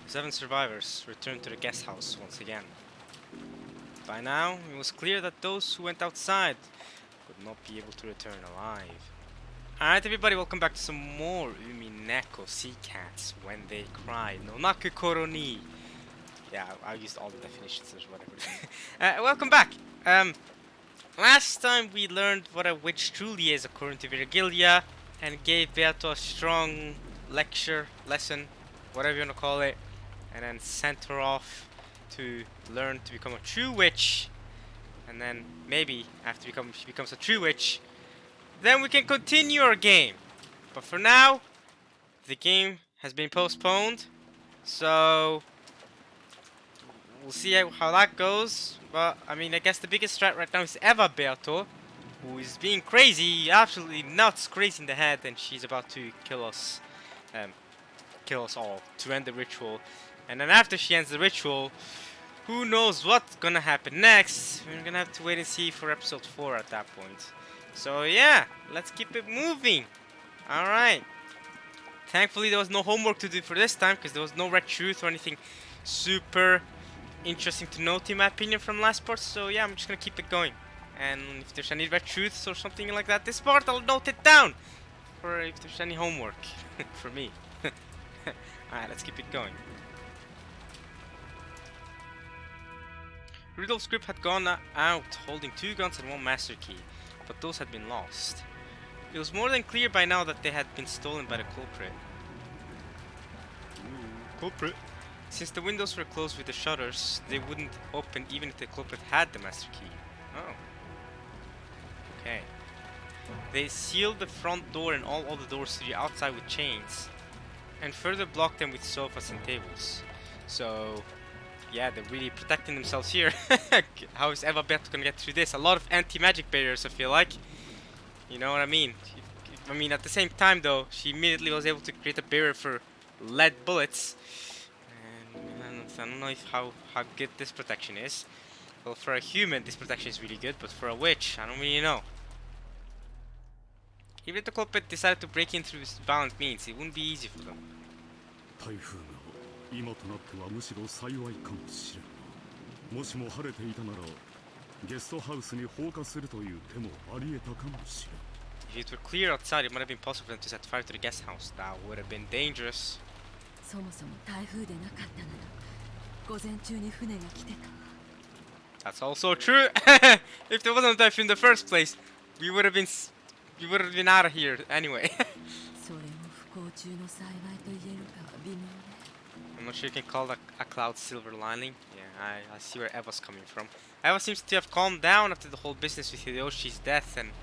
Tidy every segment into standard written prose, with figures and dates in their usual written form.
7 survivors returned to the guest house once again. By now, it was clear that those who went outside would not be able to return alive. Alright everybody, welcome back to some more Umineko sea cats when they cry. No naku koro ni. Yeah, I used all the definitions or whatever. Welcome back. Last time we learned what a witch truly is according to Virgilia and gave Beato a strong lesson, whatever you want to call it, and then sent her off to learn to become a true witch. And then maybe after she becomes a true witch, then we can continue our game. But for now, the game has been postponed, so we'll see how that goes. But I mean, I guess the biggest threat right now is Eva Beato, who is being crazy, absolutely nuts, crazy in the head, and she's about to kill us all to end the ritual. And then after she ends the ritual, who knows what's gonna happen next? We're gonna have to wait and see for episode 4 at that point. So yeah, let's keep it moving. Alright. Thankfully there was no homework to do for this time, because there was no red truth or anything super interesting to note in my opinion from last part. So yeah, I'm just gonna keep it going. And if there's any red truths or something like that this part, I'll note it down for if there's any homework for me. Alright, let's keep it going. Rudolph's group had gone out holding 2 guns and 1 master key, but those had been lost. It was more than clear by now that they had been stolen by the culprit. Culprit? Since the windows were closed with the shutters, they wouldn't open even if the culprit had the master key. Oh. Okay. They sealed the front door and all other doors to the outside with chains, and further blocked them with sofas and tables. So yeah, they're really protecting themselves here. How is Eva Beato gonna get through this? A lot of anti-magic barriers, I feel like. You know what I mean? I mean, at the same time though, she immediately was able to create a barrier for lead bullets. And I don't know how good this protection is. Well, for a human, this protection is really good, but for a witch, I don't really know. Even if the culprit decided to break in through violent means, it wouldn't be easy for them. 今となってはむしろ幸いかもしれん。もしも晴れていたならゲストハウスに放火するという手もあり得たかもしれん。 If it were clear outside, it might have been possible for them to set fire to the guest house. That would have been dangerous. そもそも台風でなかったなら午前中に船が来てた。 That's also true. If there wasn't a typhoon in the first place, we would have been out of here anyway. それも不幸中の幸いと言えるかは微妙ね。 I'm not sure you can call that a cloud silver lining. Yeah, I see where Eva's coming from. Eva seems to have calmed down after the whole business with Hideyoshi's death and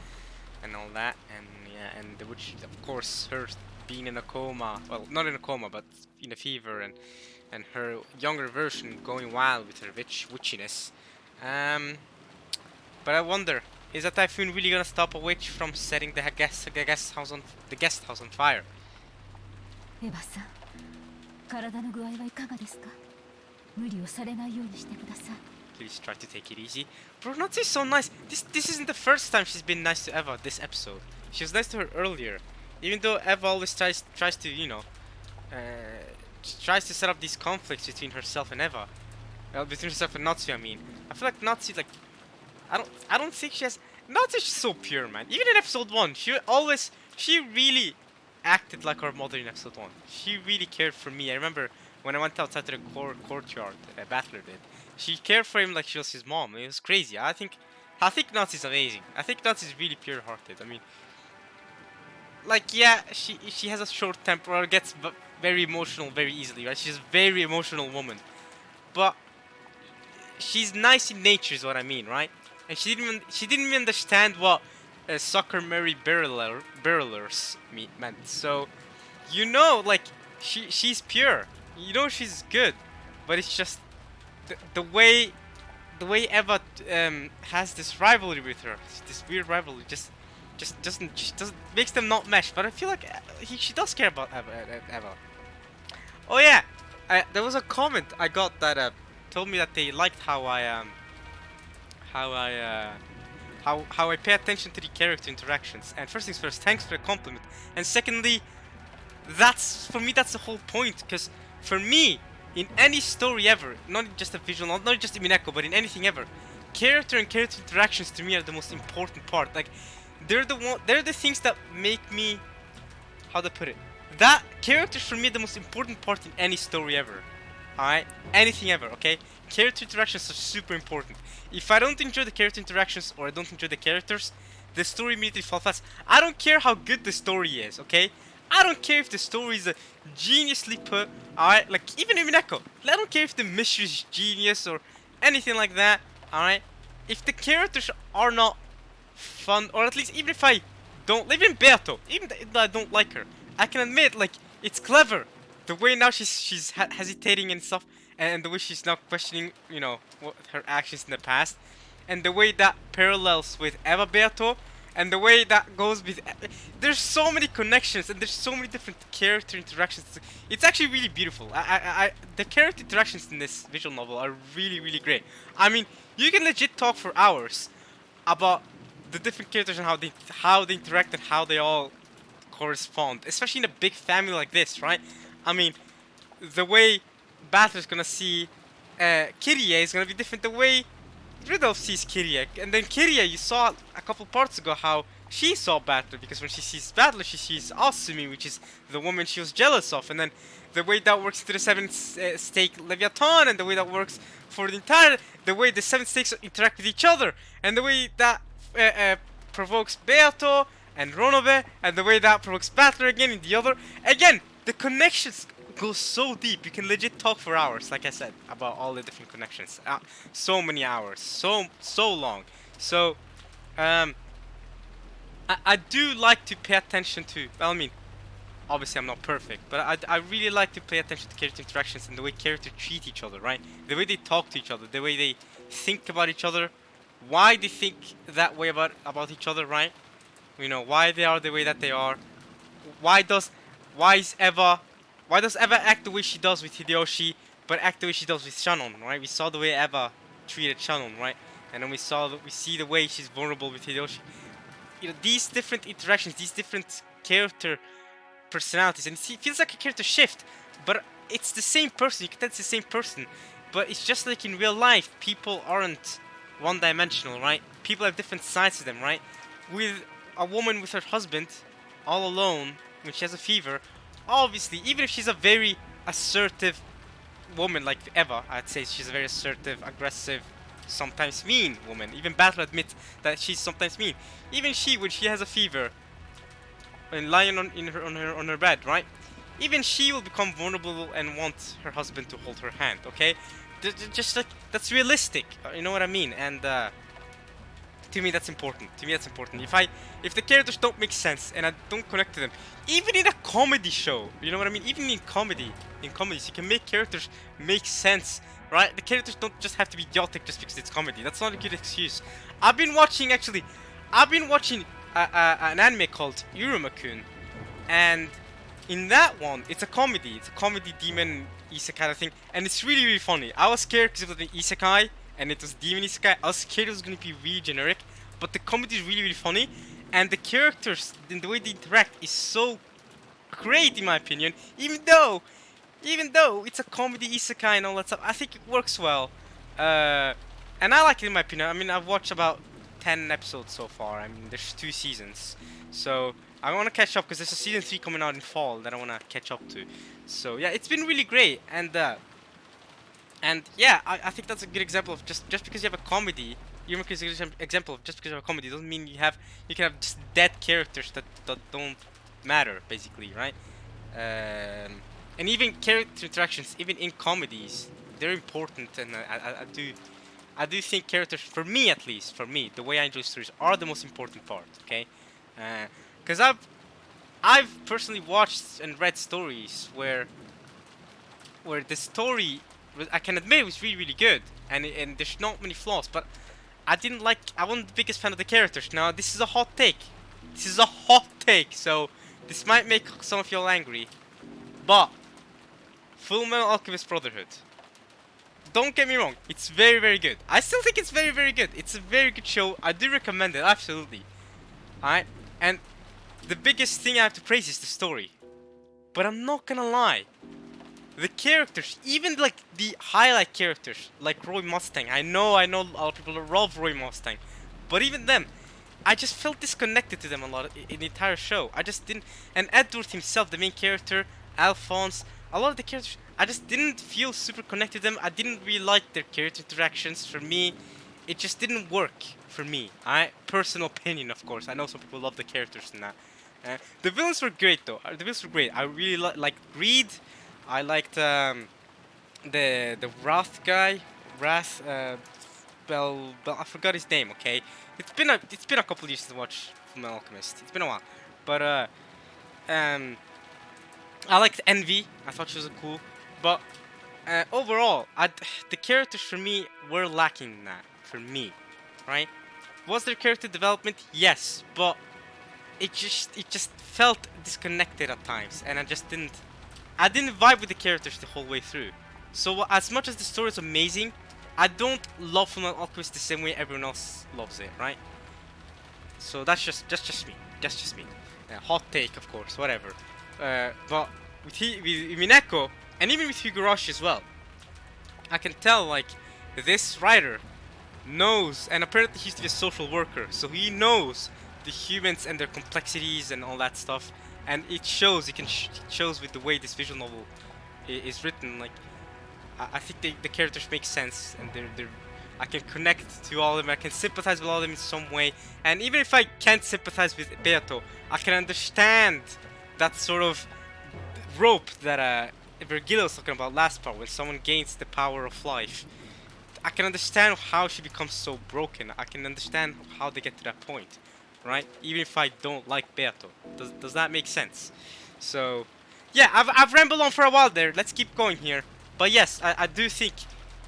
all that. And yeah, and the witch, of course, her being in a coma. Well, not in a coma, but in a fever, and her younger version going wild with her witchiness. But I wonder, is a typhoon really gonna stop a witch from setting the guest house on fire? エヴァさん、体の具合はいかがですか？無理をされないようにしてください。 Please try to take it easy. Bro, Natsu's so nice. This isn't the first time she's been nice to Eva this episode. She was nice to her earlier. Even though Eva always tries to, you know, tries to set up these conflicts between herself and Eva. Well, between herself and Natsu, I mean. I feel like Natsu, like, I don't think she has. Natsu's so pure, man. Even in episode 1, she really acted like her mother in episode 1. She really cared for me. I remember when I went outside to the courtyard, Battler did. She cared for him like she was his mom. It was crazy. I think Natsu's amazing. I think Natsu's really pure-hearted. I mean, like, yeah, she has a short temper or gets very emotional very easily, right? She's a very emotional woman, but she's nice in nature, is what I mean, right? And she didn't even understand what Soccer Mary Barrelers meant. So, you know, like, she's pure. You know she's good, but it's just the way Eva has this rivalry with her, this weird rivalry, just doesn't makes them not mesh. But I feel like she does care about Eva. Oh yeah, there was a comment I got that told me that they liked how I pay attention to the character interactions. And first things first, thanks for the compliment. And secondly, for me that's the whole point, because for me, in any story ever, not just a visual novel, not just Umineko, but in anything ever, character and character interactions to me are the most important part. Like, they're the things that make me, how to put it, that characters for me are the most important part in any story ever. Alright? Anything ever, okay? Character interactions are super important. If I don't enjoy the character interactions or I don't enjoy the characters, the story immediately falls flat. I don't care how good the story is, okay? I don't care if the story is geniusly put, alright? Like, even Umineko, I don't care if the mystery is genius or anything like that, alright? If the characters are not fun, or at least even if I don't, even Beato, even though I don't like her, I can admit, like, it's clever. The way now she's hesitating and stuff, and the way she's now questioning, you know, her actions in the past, and the way that parallels with Eva Beato, and the way that goes with, there's so many connections and there's so many different character interactions. It's actually really beautiful. The character interactions in this visual novel are really great. I mean, you can legit talk for hours about the different characters and how they interact and how they all correspond, especially in a big family like this, right? I mean, the way Battler's gonna see Kirie is gonna be different the way Rudolph sees Kirie. And then Kirie, you saw a couple parts ago how she saw Battler, because when she sees Battler, she sees Asumi, which is the woman she was jealous of. And then the way that works to the seventh stake Leviathan, and the way that works for the way the seven stakes interact with each other, and the way that provokes Beato and Ronobe, and the way that provokes Battler again in the other. Again, the connections go so deep. You can legit talk for hours, like I said, about all the different connections. So many hours, so long. So, I do like to pay attention to. Well, I mean, obviously I'm not perfect, but I really like to pay attention to character interactions and the way characters treat each other, right? The way they talk to each other, the way they think about each other, why they think that way about each other, right? You know, why they are the way that they are. Why does Eva act the way she does with Hideyoshi, but act the way she does with Shannon, right? We saw the way Eva treated Shannon, right? And then we see the way she's vulnerable with Hideyoshi. You know, these different interactions, these different character personalities, and it feels like a character shift, but it's the same person. You can tell it's the same person, but it's just like in real life, people aren't one-dimensional, right? People have different sides to them, right? With a woman with her husband, all alone, when she has a fever, obviously, even if she's a very assertive woman like Eva, I'd say she's a very assertive, aggressive, sometimes mean woman. Even Battle admits that she's sometimes mean. Even she, when she has a fever and lying on her bed, right? Even she will become vulnerable and want her husband to hold her hand. Okay, just like that's realistic. You know what I mean? And to me, that's important. If the characters don't make sense and I don't connect to them, even in a comedy show, you know what I mean? Even in comedies, you can make characters make sense, right? The characters don't just have to be idiotic just because it's comedy. That's not a good excuse. I've been watching an anime called Umineko, and in that one, it's a comedy. It's a comedy demon isekai kind of thing, and it's really funny. I was scared because it was an isekai and it was demon isekai. I was scared it was going to be really generic, but the comedy is really funny, and the characters and the way they interact is so great in my opinion. Even though it's a comedy isekai and all that stuff, I think it works well, and I like it in my opinion. I mean, I've watched about 10 episodes so far. I mean, there's 2 seasons, so I want to catch up because there's a season 3 coming out in fall that I want to catch up to. So yeah, it's been really great, and yeah, I think that's a good example of just because you have a comedy. Umineko is a good example of just because you have a comedy doesn't mean you can have just dead characters that don't matter, basically, right? And even character interactions, even in comedies, they're important, and I do think characters, for me at least, the way I enjoy stories are the most important part. Okay, because I've personally watched and read stories where the story, I can admit, it was really good, and there's not many flaws, but I wasn't the biggest fan of the characters. Now, this is a hot take, so this might make some of y'all angry, but Fullmetal Alchemist Brotherhood, don't get me wrong, it's very good. I still think it's very good. It's a very good show. I do recommend it, absolutely. Alright, and the biggest thing I have to praise is the story. But I'm not gonna lie, the characters, even like the highlight characters, like Roy Mustang. I know a lot of people love Roy Mustang, but even them, I just felt disconnected to them a lot in the entire show. I just didn't, and Edward himself, the main character, Alphonse, a lot of the characters, I just didn't feel super connected to them. I didn't really like their character interactions. For me, it just didn't work for me. Personal opinion, of course. I know some people love the characters and that. The villains were great though. The villains were great. I really liked Reed. I liked the Wrath guy. Wrath. I forgot his name. Okay, it's been a couple years to watch Fullmetal Alchemist. It's been a while, but um, I liked Envy. I thought she was cool, but overall, the characters for me were lacking in that. For me, right? Was there character development? Yes, but it just felt disconnected at times, and I didn't vibe with the characters the whole way through. So as much as the story is amazing, I don't love Fullmetal Alchemist the same way everyone else loves it, right? So that's just me. That's just me. Hot take, of course, whatever. But with Umineko, and even with Higurashi as well, I can tell like this writer knows, and apparently he used to be a social worker, so he knows the humans and their complexities and all that stuff, and it shows. It shows with the way this visual novel is written. Like I think the characters make sense, and they're I can connect to all of them. I can sympathize with all of them in some way, and even if I can't sympathize with Beato, I can understand that sort of rope that Virgilio was talking about last part, when someone gains the power of life. I can understand how she becomes so broken. I can understand how they get to that point, right? Even if I don't like Beato. Does that make sense? So, yeah, I've rambled on for a while there. Let's keep going here. But yes, I do think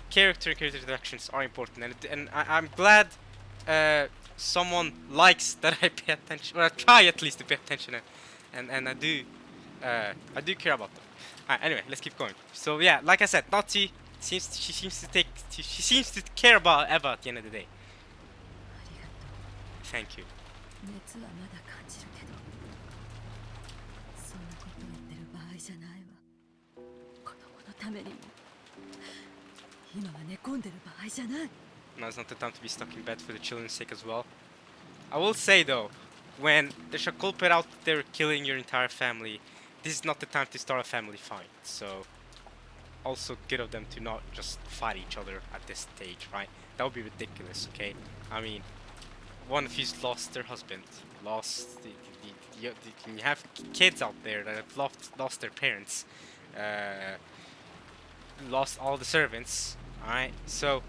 character interactions are important, and I'm glad someone likes that I pay attention, or I try at least to pay attention, and I do care about them. Alright, anyway, let's keep going. So yeah, like I said, Nazi she seems to care about Eva at the end of the day. Thank you. 熱はまだ感じるけど、そんなこと言ってる場合じゃないわ。子供のためにも、今は寝込んでる場合じゃない。 Now it's not the time to be stuck in bed for the children's sake as well. I will say though, when there's a culprit out there killing your entire family, this is not the time to start a family fight. So, also good of them to not just fight each other at this stage, right? That would be ridiculous, okay? I mean, one of you's lost their husband, you have kids out there that have lost their parents, lost all the servants, alright? So,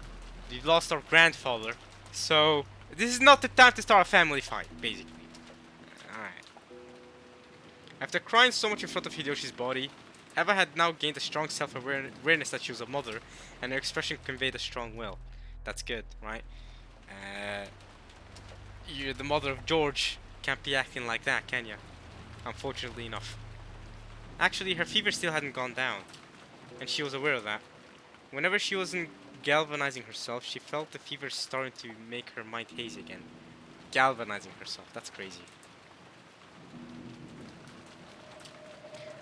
you've lost our grandfather, so this is not the time to start a family fight, basically. Alright. After crying so much in front of Hideyoshi's body, Eva had now gained a strong self-awareness that she was a mother, and her expression conveyed a strong will. That's good, right? You're the mother of George. Can't be acting like that, can ya? Unfortunately enough. Actually, her fever still hadn't gone down, and she was aware of that. Whenever she wasn't galvanizing herself, she felt the fever starting to make her mind hazy again. Galvanizing herself, that's crazy.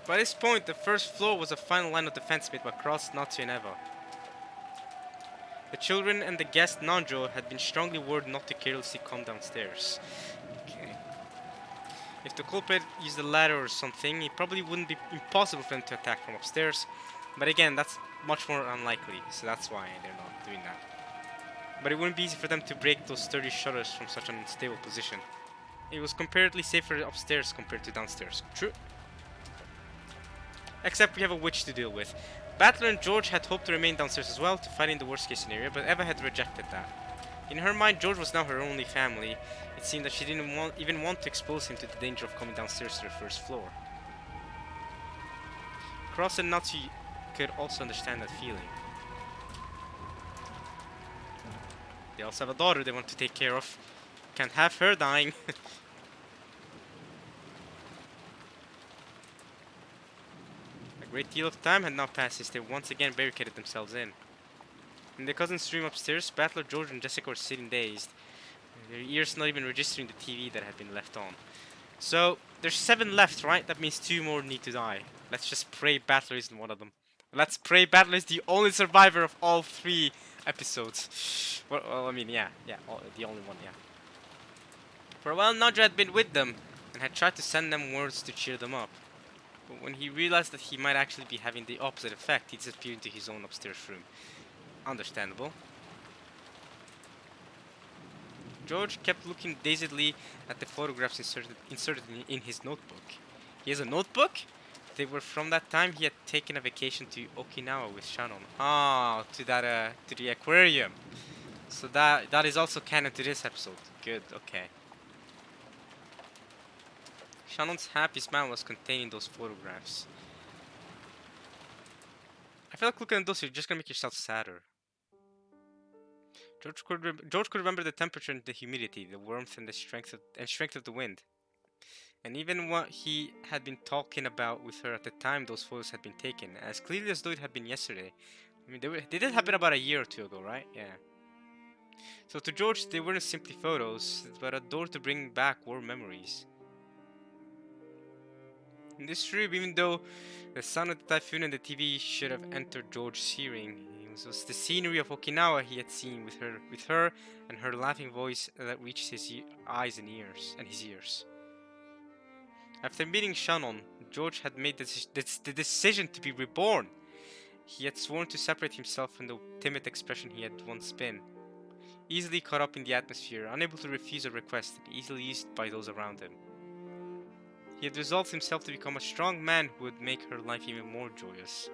By this point, the first floor was a final line of defense made by Cross, Natsu, and Eva. The children and the guest Nanjo had been strongly warned not to carelessly come downstairs. Okay. If the culprit used a ladder or something, it probably wouldn't be impossible for them to attack from upstairs. But again, that's much more unlikely, so that's why they're not doing that. But it wouldn't be easy for them to break those sturdy shutters from such an unstable position. It was comparatively safer upstairs compared to downstairs. True. Except we have a witch to deal with. Battler and George had hoped to remain downstairs as well to fight in the worst case scenario, but Eva had rejected that. In her mind, George was now her only family. It seemed that she didn't even want to expose him to the danger of coming downstairs to the first floor. Cross and Natsu could also understand that feeling. They also have a daughter they want to take care of. Can't have her dying. A great deal of time had now passed since they once again barricaded themselves in. In the cousin's room upstairs, Battler, George, and Jessica were sitting dazed, their ears not even registering the TV that had been left on. So, there's 7 left, right? That means 2 more need to die. Let's just pray Battler isn't one of them. Let's pray Battler is the only survivor of all 3 episodes. Well, I mean, yeah, the only one, yeah. For a while, Nadra had been with them and had tried to send them words to cheer them up. But when he realized that he might actually be having the opposite effect, he disappeared into his own upstairs room. Understandable. George kept looking dazedly at the photographs inserted in his notebook. He has a notebook? They were from that time he had taken a vacation to Okinawa with Shannon. Ah, to the aquarium. So that is also canon to this episode. Good, okay. Shannon's happy smile was contained in those photographs. I feel like looking at those, you're just gonna make yourself sadder. George could remember the temperature and the humidity, the warmth and the strength of the wind. And even what he had been talking about with her at the time those photos had been taken, as clearly as though it had been yesterday. I mean, they did happen about a year or 2 ago, right? Yeah. So to George, they weren't simply photos, but a door to bring back warm memories. In this room, even though the sound of the typhoon and the TV should have entered George's hearing, it was the scenery of Okinawa he had seen with her and her laughing voice that reached his eyes and his ears. After meeting Shannon, George had made the decision to be reborn. He had sworn to separate himself from the timid expression he had once been. Easily caught up in the atmosphere, unable to refuse a request, and easily used by those around him. He had resolved himself to become a strong man who would make her life even more joyous.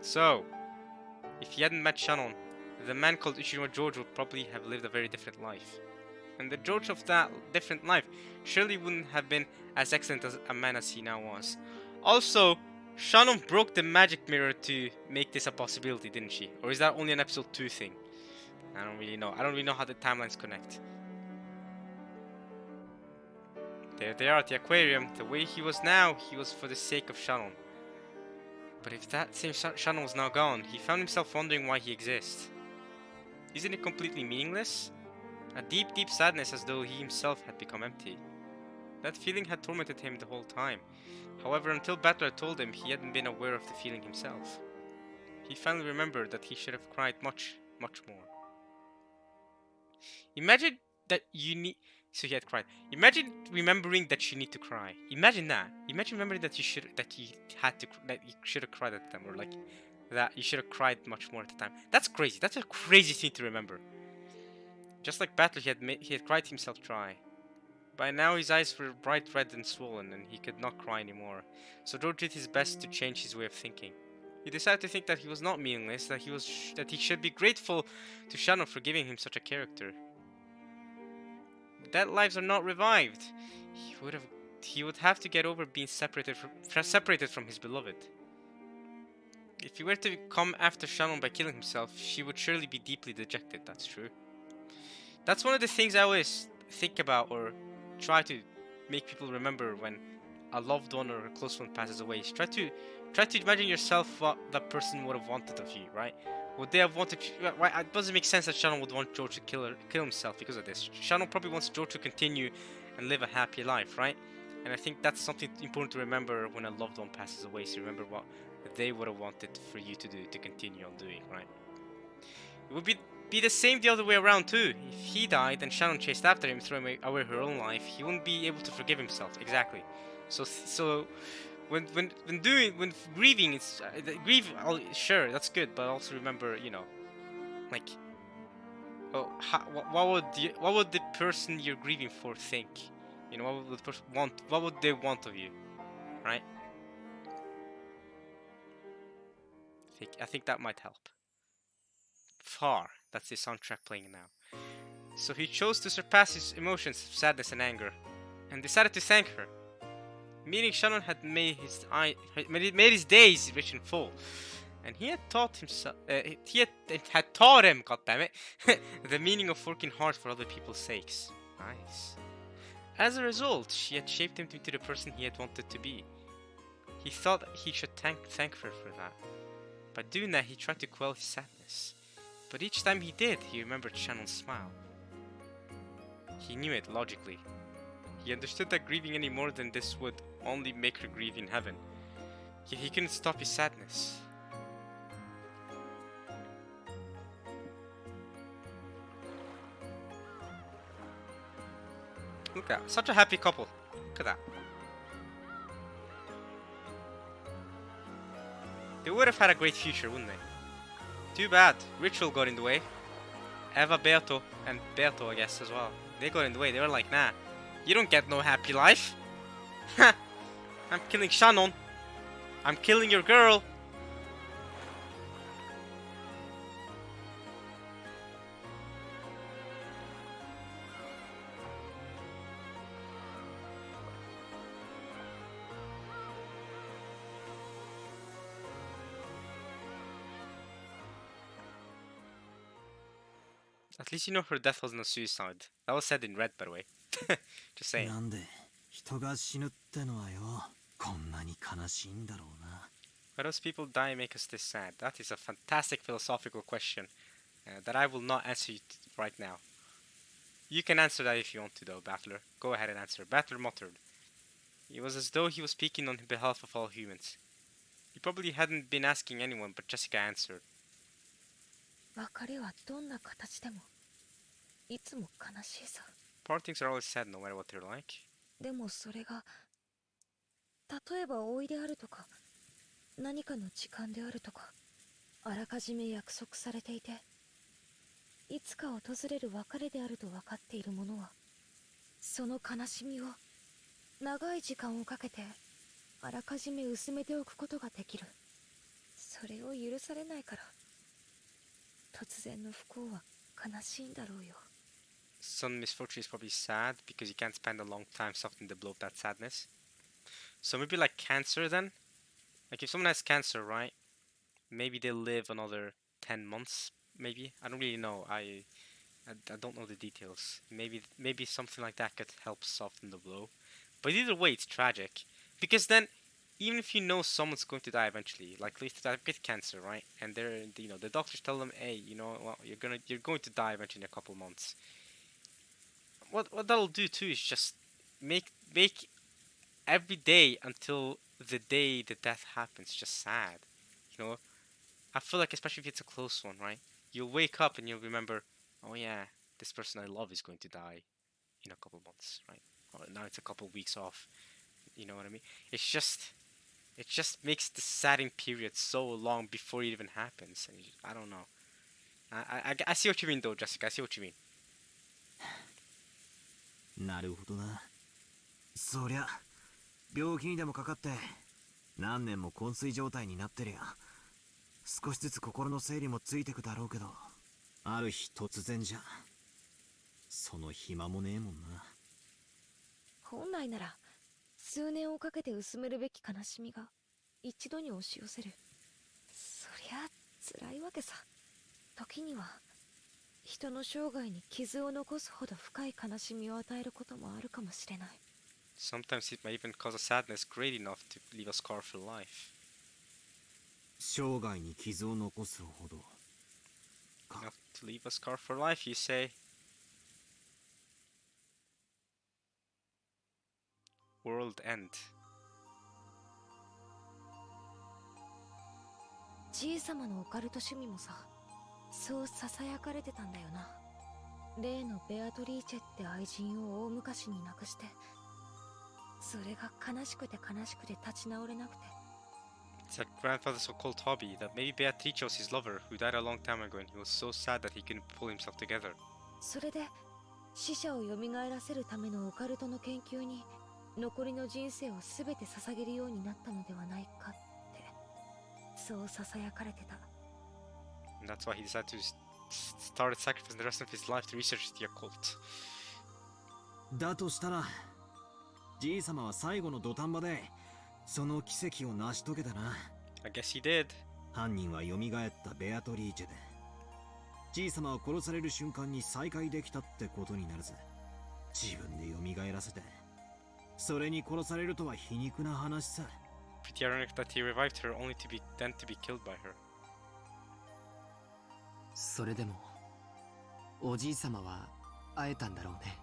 So, if he hadn't met Shannon, the man called Ushima George would probably have lived a very different life. And the George of that different life surely wouldn't have been as excellent as a man as he now was. Also, Shannon broke the magic mirror to make this a possibility, didn't she? Or is that only an episode 2 thing? I don't really know. I don't really know how the timelines connect. There they are at the aquarium. The way he was now, he was for the sake of Shannon. But if that same Shannon was now gone, he found himself wondering why he exists. Isn't it completely meaningless? A deep, deep sadness as though he himself had become empty. That feeling had tormented him the whole time. However, until Battler told him, he hadn't been aware of the feeling himself. He finally remembered that he should have cried much, much more. Imagine that you need... So he had cried. Imagine remembering that you need to cry. Imagine that. Imagine remembering that you should have cried at the time, or like that you should have cried much more at the time. That's crazy. That's a crazy thing to remember. Just like Battler, he had cried himself dry. By now his eyes were bright red and swollen, and he could not cry anymore. So George did his best to change his way of thinking. He decided to think that he was not meaningless, that he should be grateful to Shannon for giving him such a character. Dead lives are not revived. He would have to get over being separated from his beloved. If he were to come after Shannon by killing himself, she would surely be deeply dejected. That's true. That's one of the things I always think about or try to make people remember when a loved one or a close one passes away. Try to imagine yourself what that person would have wanted of you, right? Would they have wanted... Right, it doesn't make sense that Shannon would want George to kill himself because of this. Shannon probably wants George to continue and live a happy life, right? And I think that's something important to remember when a loved one passes away. So remember what they would have wanted for you to do, to continue on doing, right? It would be the same the other way around too. If he died and Shannon chased after him, throwing away her own life, he wouldn't be able to forgive himself. Exactly. So when grieving, it's sure, that's good, but also remember, you know, like, oh, what would the person you're grieving for think? You know, what would the person want? What would they want of you, right? I think that might help. Far. That's the soundtrack playing now. So he chose to surpass his emotions of sadness and anger, and decided to thank her. Meaning Shannon had made his days rich and full, and he had taught himself. He had taught him, goddammit, the meaning of working hard for other people's sakes. Nice. As a result, she had shaped him into the person he had wanted to be. He thought he should thank her for that. By doing that, he tried to quell his sadness. But each time he did, he remembered Shannon's smile. He knew it logically. He understood that grieving any more than this would only make her grieve in heaven. Yet he couldn't stop his sadness. Look at that. Such a happy couple. Look at that. They would have had a great future, wouldn't they? Too bad. Ritual got in the way. Eva, Berto, and Berto, I guess, as well. They got in the way. They were like, nah, you don't get no happy life. Ha! I'm killing Shannon. I'm killing your girl. At least you know her death wasn't a suicide. That was said in red, by the way. Just saying. なんで人が死ぬってのはよ、こんなに悲しいんだろうな。 Why those people die and make us this sad? That is a fantastic philosophical question that I will not answer you right now. You can answer that if you want to, though, Battler. Go ahead and answer. Battler muttered. It was as though he was speaking on behalf of all humans. He probably hadn't been asking anyone, but Jessica answered. 別れはどんな形でもいつも悲しいさ。 Partings are always sad no matter what they're like. でもそれが例えば老いであるとか何かの時間であるとかあらかじめ約束されていていつか訪れる別れであると分かっているものはその悲しみを長い時間をかけてあらかじめ薄めておくことができる。それを許されないから突然の不幸は悲しいんだろうよ。 Some misfortune is probably sad because you can't spend a long time softening the blow of that sadness. So maybe like cancer then? Like if someone has cancer, right? Maybe they'll live another 10 months, maybe? I don't really know. I don't know the details. Maybe something like that could help soften the blow. But either way, it's tragic. Because then, even if you know someone's going to die eventually, like if they get cancer, right? And they're, you know, the doctors tell them, hey, you know, well, you're going to die eventually in a couple months. What that'll do too is just make every day until the day the death happens just sad. You know, I feel like especially if it's a close one, right? You'll wake up and you'll remember, oh yeah, this person I love is going to die in a couple months, right? Or now it's a couple weeks off. You know what I mean? It just makes the saddening period so long before it even happens. And I don't know. I see what you mean though, Jessica. I see what you mean. なるほどな。そりゃ病気にでもかかって何年も昏睡状態になってりゃ少しずつ心の整理もついてくだろうけど、ある日突然じゃその暇もねえもんな。本来なら数年をかけて薄めるべき悲しみが一度に押し寄せる。そりゃ辛いわけさ。時には人の生涯に傷を残すほど深い悲しみを与えることもあるかもしれない。Sometimes it may even cause a sadness great enough to leave a scar for life. 生涯に傷を残すほどか。 Enough to leave a scar for life, you say? World end. じいさまのオカルト趣味もさ、そうささやかれてたんだよな。例のベアトリーチェって愛人を大昔に亡くして、それが悲しくて悲しくて立ち直れなくて。It's like grandfather's occult hobby that maybe Beatrice was his lover who died a long time ago and he was so sad that he couldn't pull himself together. それで死者を蘇らせるためのオカルトの研究に残りの人生を全て捧げるようになったのではないかって、そうささやかれてた。And that's why he decided to start sacrificing the rest of his life to research the occult. だとしたらじいさまは最後の土壇場でその奇跡を成し遂げたな。 I guess he did. 犯人は蘇ったベアトリーチェでじいさまは殺される瞬間に再会できたってことになるぜ。自分で蘇らせてそれに殺されるとは皮肉な話さ。 Pretty ironic that he revived her only to be killed by her. それでもおじいさまは会えたんだろうね。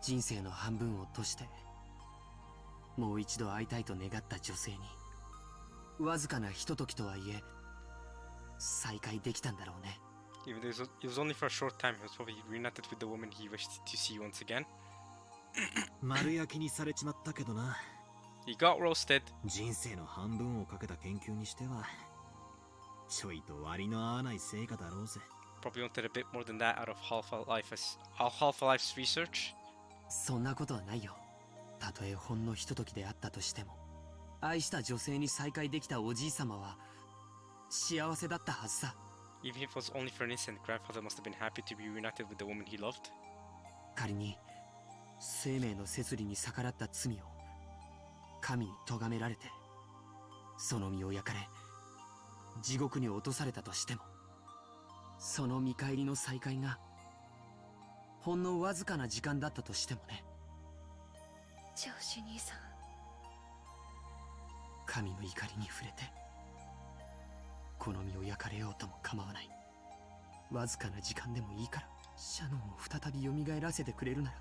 人生の半分を閉してもう一度会いたいと願った女性に。わずかなひとときとはいえ再会できたんだろうね。 Even though it was only for a short time, he was probably reunited with the woman he wished to see once again. 丸焼きにされちまったけどな。 He got roasted. 人生の半分をかけた研究にしてはちょいと割の合わない成果だろうぜ。 Probably wanted a bit more than that out of Half-Life's research. そんなことはないよ。たとえほんのひとときであったとしても、愛した女性に再会できたおじい様は幸せだったはずさ。 Even if it was only for an instant, grandfather must have been happy to be reunited with the woman he loved. 仮に生命の摂理に逆らった罪を神に咎められて、その身を焼かれ地獄に落とされたとしても、その見返りの再会がほんのわずかな時間だったとしてもね。ジョージ兄さん、神の怒りに触れてこの身を焼かれようとも構わない。わずかな時間でもいいからシャノンを再び蘇らせてくれるなら、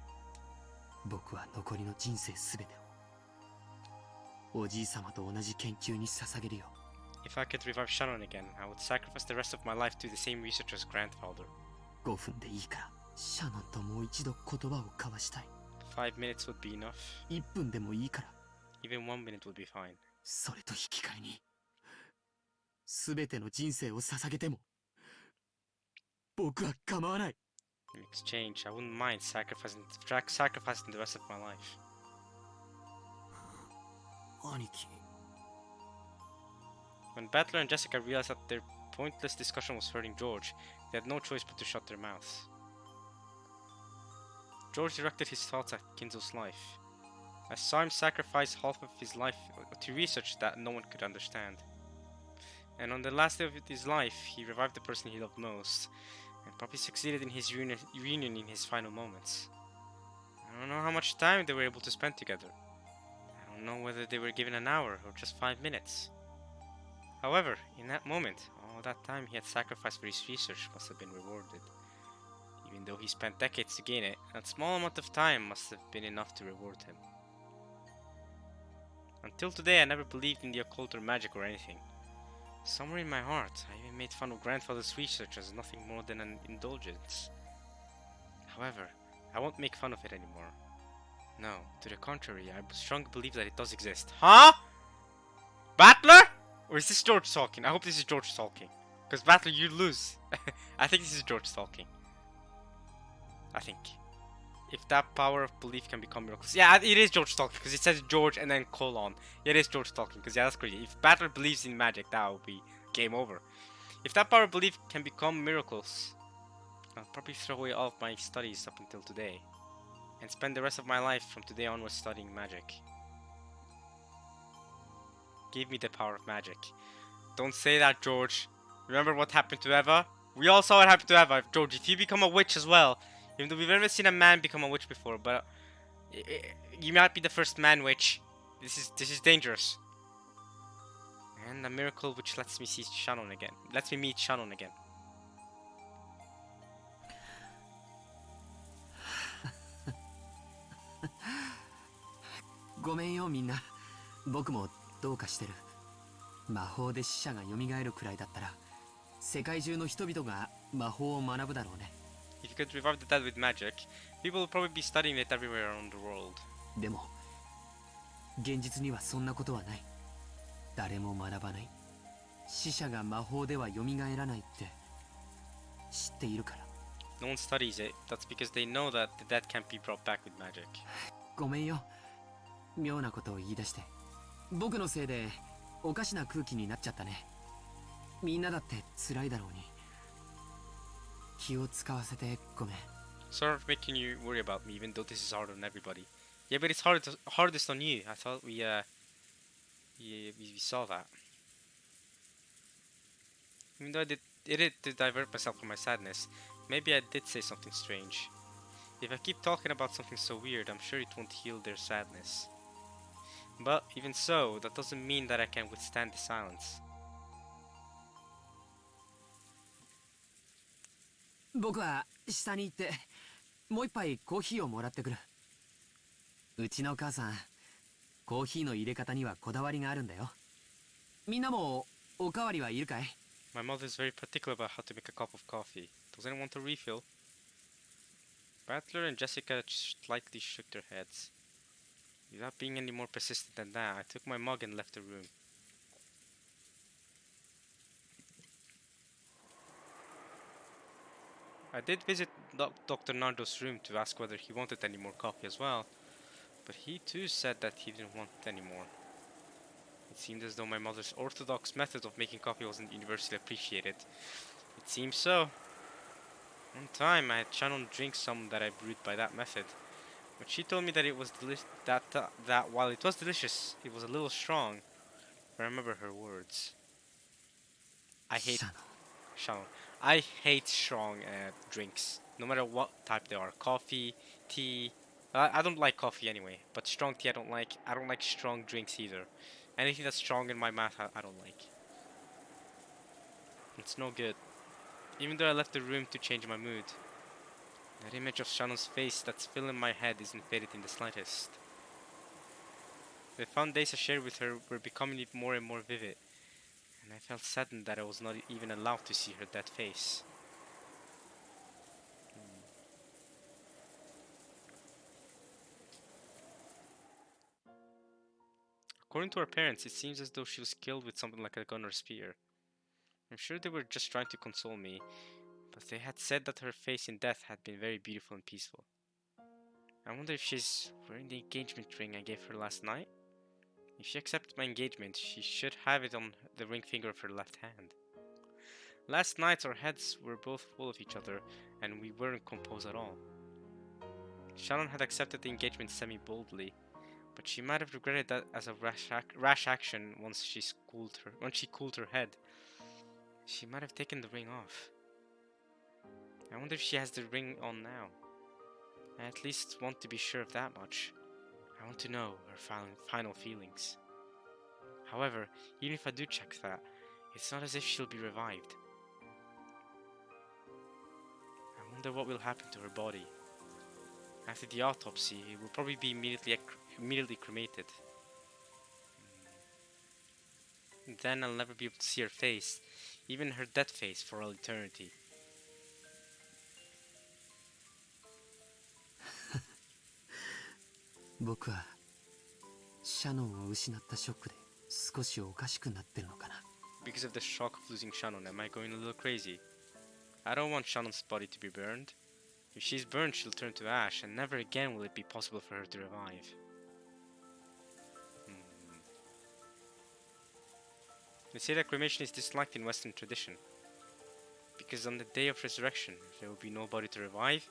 僕は残りの人生すべてをおじい様と同じ研究に捧げるよ。 If I could revive Shannon again, I would sacrifice the rest of my life to the same research as grandfather. 5分でいいからシャノンともう一度言葉を交わしたい。 5 minutes would be enough. 1分でもいいから、 Even 1 minute would be fine. それと引き換えに全ての人生を捧げても僕は構わない。 In exchange, I wouldn't mind sacrificing the rest of my life. 兄貴。 When Battler and Jessica realized that their pointless discussion was hurting George, they had no choice but to shut their mouths. George directed his thoughts at Kinzo's life. I saw him sacrifice half of his life to research that no one could understand. And on the last day of his life, he revived the person he loved most, and probably succeeded in his reunion in his final moments. I don't know how much time they were able to spend together. I don't know whether they were given an hour or just 5 minutes. However, in that moment, all that time he had sacrificed for his research must have been rewarded. Even though he spent decades to gain it, that small amount of time must have been enough to reward him. Until today, I never believed in the occult or magic or anything. Somewhere in my heart, I even made fun of grandfather's research as nothing more than an indulgence. However, I won't make fun of it anymore. No, to the contrary, I strongly believe that it does exist. Huh? Battler? Or is this George talking? I hope this is George talking. Because Battler, you lose. I think this is George talking. I think. If that power of belief can become miracles. Yeah, it is George talking because it says George and then colon. Yeah, it is George talking because yeah, that's crazy. If Battler believes in magic, that will be game over. If that power of belief can become miracles, I'll probably throw away all of my studies up until today and spend the rest of my life from today onwards studying magic. Give me the power of magic. Don't say that, George. Remember what happened to Eva? We all saw what happened to Eva. George, if you become a witch as well, even though we've never seen a man become a witch before, but you might be the first man witch. This is dangerous. And a miracle which lets me see Shannon again. Lets me meet Shannon again. ごめんよみんな。僕もどうかしてる。魔法で死者が蘇るくらいだったら、世界中の人々が魔法を学ぶだろうね。If you could revive the dead with magic, people will probably be studying it everywhere around the world. でも、現実にはそんなことはない。誰も学ばない。死者が魔法では蘇らないって知っているから。No one studies it. That's because they know that the dead can't be brought back with magic. ごめんよ。妙なことを言い出して。僕のせいでおかしな空気になっちゃったね。みんなだって辛いだろうに。気を使わせてごめん。 Sort of making you worry about me, even though this is hard on everybody. Yeah, but it's hardest on you. I thought we saw that. Even though I did it to divert myself from my sadness, maybe I did say something strange. If I keep talking about something so weird, I'm sure it won't heal their sadness. But even so, that doesn't mean that I can withstand the silence. 僕は下に行ってもう一杯コーヒーをもらってくる。うちの母さん、コーヒーの入れ方にはこだわりがあるんだよ。みんなもおかわりはいるかい？ My mother is very particular about how to make a cup of coffee. Does anyone want a refill? Battler and Jessica slightly shook their heads. Without being any more persistent than that, I took my mug and left the room. I did visit Dr. Nardo's room to ask whether he wanted any more coffee as well, but he too said that he didn't want it anymore. It seemed as though my mother's orthodox method of making coffee wasn't universally appreciated. It seems so. One time I had Shannon drink some that I brewed by that method, but she told me that it was that while it was delicious, it was a little strong. I remember her words. I hate シャノン Shannon. I hate strong drinks, no matter what type they are. Coffee, tea. I don't like coffee anyway, but strong tea I don't like. I don't like strong drinks either. Anything that's strong in my mouth, I don't like. It's no good. Even though I left the room to change my mood, that image of Shannon's face that's still in my head isn't faded in the slightest. The fun days I shared with her were becoming more and more vivid, and I felt saddened that I was not even allowed to see her dead face. According to her parents, it seems as though she was killed with something like a gun or spear. I'm sure they were just trying to console me, but they had said that her face in death had been very beautiful and peaceful. I wonder if she's wearing the engagement ring I gave her last night? If she accepted my engagement, she should have it on the ring finger of her left hand. Last night our heads were both full of each other, and we weren't composed at all. Shannon had accepted the engagement semi-boldly, but she might have regretted that as a rash action once she cooled her head. She might have taken the ring off. I wonder if she has the ring on now. I at least want to be sure of that much. I want to know her final feelings. However, even if I do check that, it's not as if she'll be revived. I wonder what will happen to her body. After the autopsy, it will probably be immediately cremated. Then I'll never be able to see her face, even her dead face, for all eternity. 僕はシャノンを失ったショックで少しおかしくなってるのかな。 Because of the shock of losing Shannon, am I going a little crazy? I don't want Shannon's body to be burned. If she's burned, she'll turn to ash, and never again will it be possible for her to revive. They say that cremation is disliked in Western tradition, because on the day of resurrection, there will be no body to revive.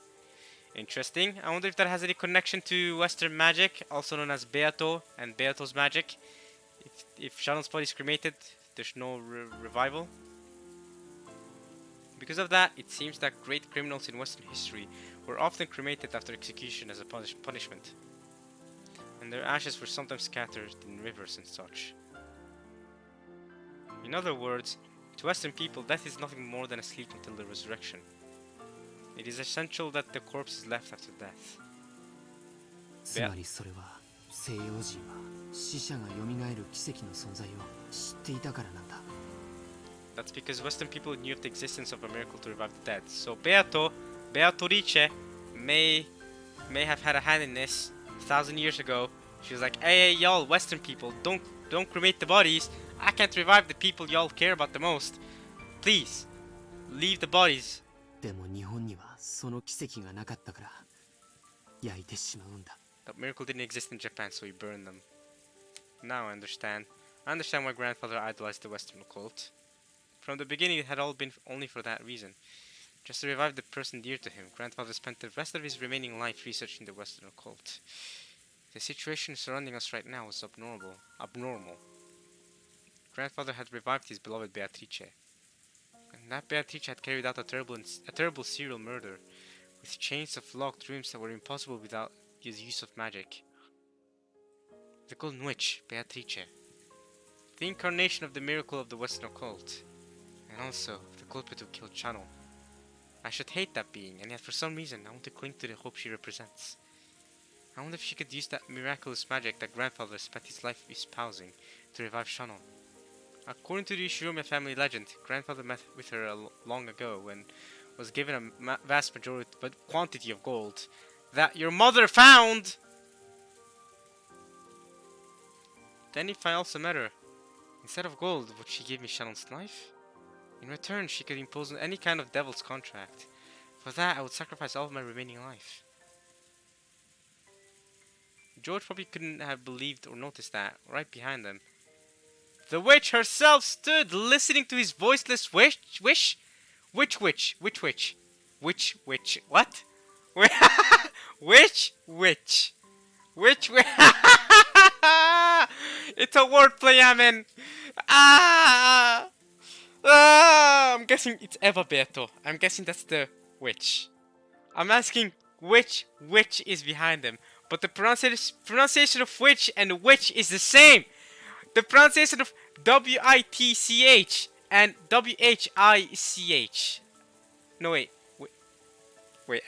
Interesting. I wonder if that has any connection to Western magic, also known as Beato and Beato's magic. If Shannon's body is cremated, there's no revival. Because of that, it seems that great criminals in Western history were often cremated after execution as a punishment, and their ashes were sometimes scattered in rivers and such. In other words, to Western people, death is nothing more than a sleep until the resurrection. It is essential that the corpse is left after death. つまりそれは西洋人は死者が蘇る奇跡の存在を知っていたからなんだ。 That's because Western people knew of the existence of a miracle to revive the dead. So Beatrice may have had a hand in this 1,000 years ago. She was like, hey y'all Western people, don't cremate the bodies. I can't revive the people y'all care about the most. Please, leave the bodies. でも日本にはその奇跡がなかったから焼いてしまうんだ。 That miracle didn't exist in Japan, so we burned them. Now I understand. I understand why grandfather idolized the Western occult. From the beginning, it had all been only for that reason. Just to revive the person dear to him, grandfather spent the rest of his remaining life researching the Western occult. The situation surrounding us right now was abnormal. Grandfather had revived his beloved Beatrice. And that Beatrice had carried out a terrible serial murder, with chains of locked rooms that were impossible without the use of magic. The Golden Witch, Beatrice. The incarnation of the miracle of the Western occult. And also, the culprit who killed Channel. I should hate that being, and yet for some reason I want to cling to the hope she represents. I wonder if she could use that miraculous magic that grandfather spent his life espousing to revive Shannon. According to the Shiromi family legend, grandfather met with her long ago and was given a vast quantity of gold that your mother found. Then if I also met her, instead of gold, would she give me Shannon's life? In return, she could impose any kind of devil's contract. For that, I would sacrifice all of my remaining life. George probably couldn't have believed or noticed that, right behind them, the witch herself stood, listening to his voiceless wish? Which witch? Which witch? Which witch? What? Which witch? Which witch? It's a wordplay, I mean. I'm guessing it's Eva Beto. I'm guessing that's the witch. I'm asking which witch is behind them. But the pronunciation of witch and witch is the same. The pronunciation of W-I-T-C-H and W-H-I-C-H. No, wait.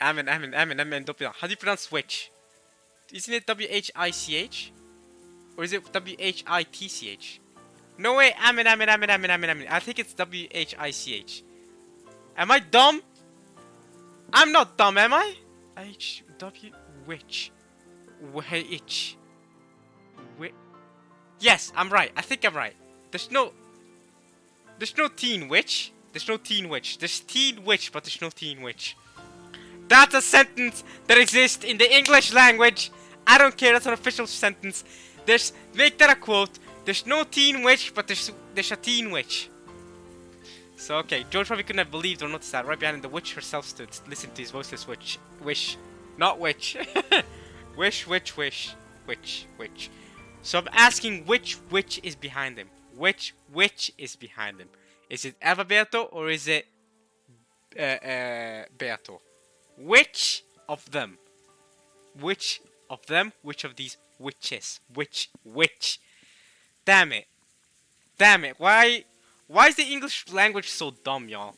Amen. How do you pronounce witch? Isn't it W-H-I-C-H? Or is it W-H-I-T-C-H? No way, amen. I think it's W-H-I-C-H. Am I dumb? I'm not dumb, am I? H-W... Witch. Witch. Yes, I'm right. I think I'm right. There's no teen witch. There's no teen witch. There's teen witch, but there's no teen witch. That's a sentence that exists in the English language. I don't care. That's an official sentence. Make that a quote. There's no teen witch, but there's a teen witch. So okay, George probably couldn't have believed or noticed that. Right behind him, the witch herself stood, listening to his voiceless wish, not witch. Witch. So I'm asking which witch is behind him. Which witch is behind him? Is it Eva Beato or is it Beato? Which of them? Which of them? Which of these witches? Which witch? Damn it. Why is the English language so dumb, y'all?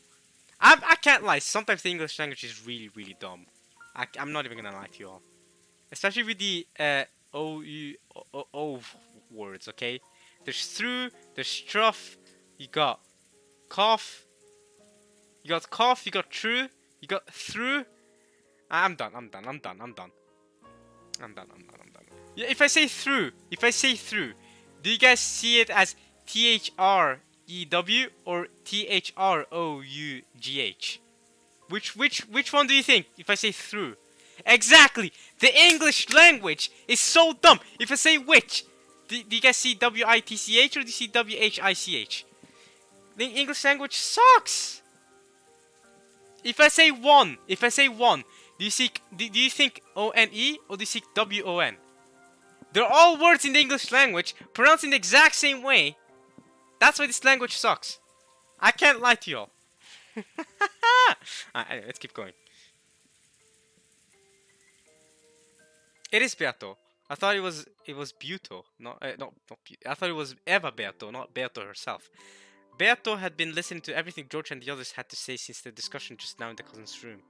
I can't lie. Sometimes the English language is really, really dumb. I'm not even gonna lie to y'all. Especially with the O words, okay? There's through, there's struff, you got cough, you got true, you got through. I'm done. Yeah, if I say through, do you guys see it as T-H-R-E-W or T-H-R-O-U-G-H? Which one do you think if I say through? Exactly! The English language is so dumb! If I say which, do you guys see W-I-T-C-H or do you see W-H-I-C-H? The English language sucks! If I say one, do you think O-N-E or do you see W-O-N? They're all words in the English language, pronounced in the exact same way. That's why this language sucks. I can't lie to y'all. Anyway, let's keep going. It is Beato. I thought it was Buto. I thought it was Eva Beato, not Beato herself. Beato had been listening to everything George and the others had to say since the discussion just now in the cousin's room.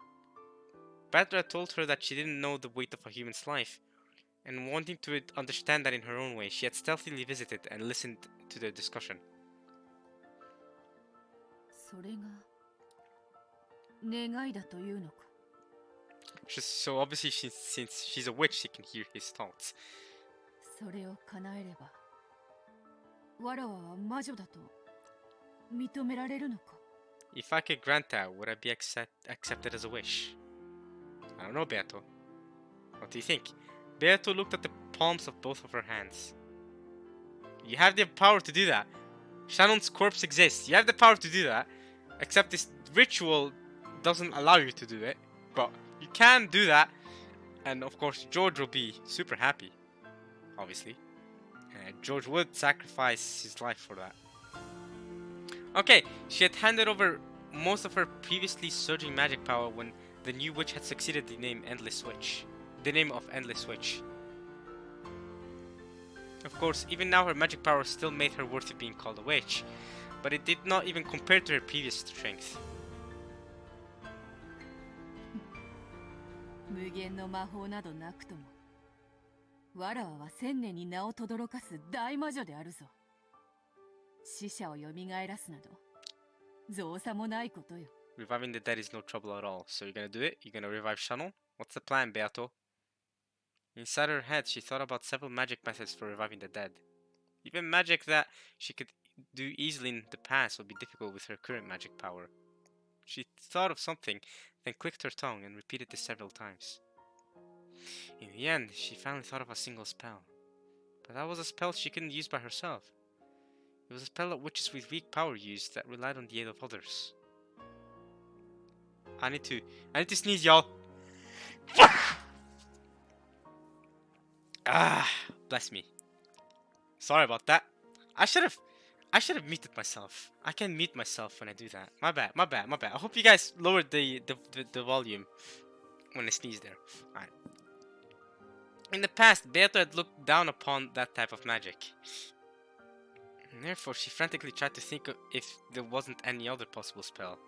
Beato had told her that she didn't know the weight of a human's life, and wanting to understand that in her own way, she had stealthily visited and listened to the discussion. So obviously, since she's a witch, she can hear his thoughts. If I could grant that, would I be accepted as a wish? I don't know, Beato. What do you think? Beato looked at the palms of both of her hands. You have the power to do that. Shannon's corpse exists. You have the power to do that. Except this ritual doesn't allow you to do it. But you can do that. And of course, George will be super happy. Obviously. George would sacrifice his life for that. Okay, she had handed over most of her previously surging magic power when the new witch had succeeded the name of Endless Witch. Of course, even now her magic power still made her worthy of being called a witch, but it did not even compare to her previous strength. 死者を蘇らすなど造作もないことよ。 Reviving the dead is no trouble at all. So you're gonna do it? You're gonna revive Shannon? What's the plan, Beato? Inside her head, she thought about several magic methods for reviving the dead. Even magic that she could do easily in the past would be difficult with her current magic power. She thought of something, then clicked her tongue and repeated this several times. In the end, she finally thought of a single spell. But that was a spell she couldn't use by herself. It was a spell that witches with weak power used that relied on the aid of others. I need to sneeze, y'all. Ah, bless me. Sorry about that. I should have muted myself. I can mute myself when I do that. My bad. I hope you guys lowered the volume when I sneezed there. Alright. In the past, Beato had looked down upon that type of magic. And therefore, she frantically tried to think of if there wasn't any other possible spell.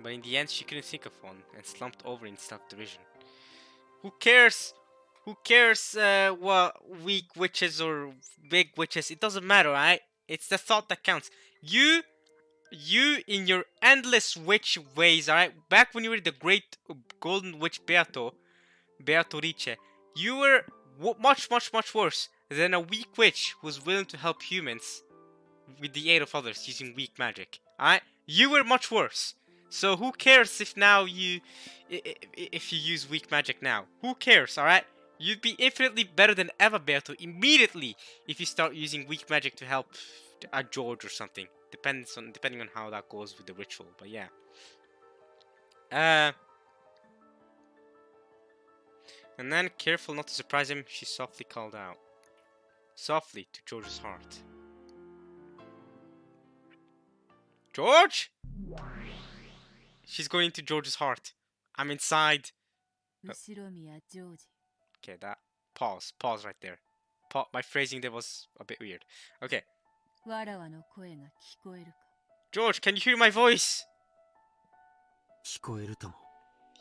But in the end, she couldn't think of one and slumped over in self-derision. Who cares? Who cares what weak witches or big witches? It doesn't matter, right? It's the thought that counts. You in your endless witch ways, alright? Back when you were the great golden witch Beatrice, you were much worse than a weak witch who was willing to help humans with the aid of others using weak magic. Alright? You were much worse. So who cares if now if you use weak magic now? Who cares, alright? You'd be infinitely better than ever, Beato, immediately if you start using weak magic to help a George or something. Depending on how that goes with the ritual, but yeah. And then, careful not to surprise him, she softly called out. Softly to George's heart. George? She's going into George's heart. I'm inside. Okay, that. Pause right there. My phrasing there was a bit weird. Okay. George, can you hear my voice? 聞こえるとも。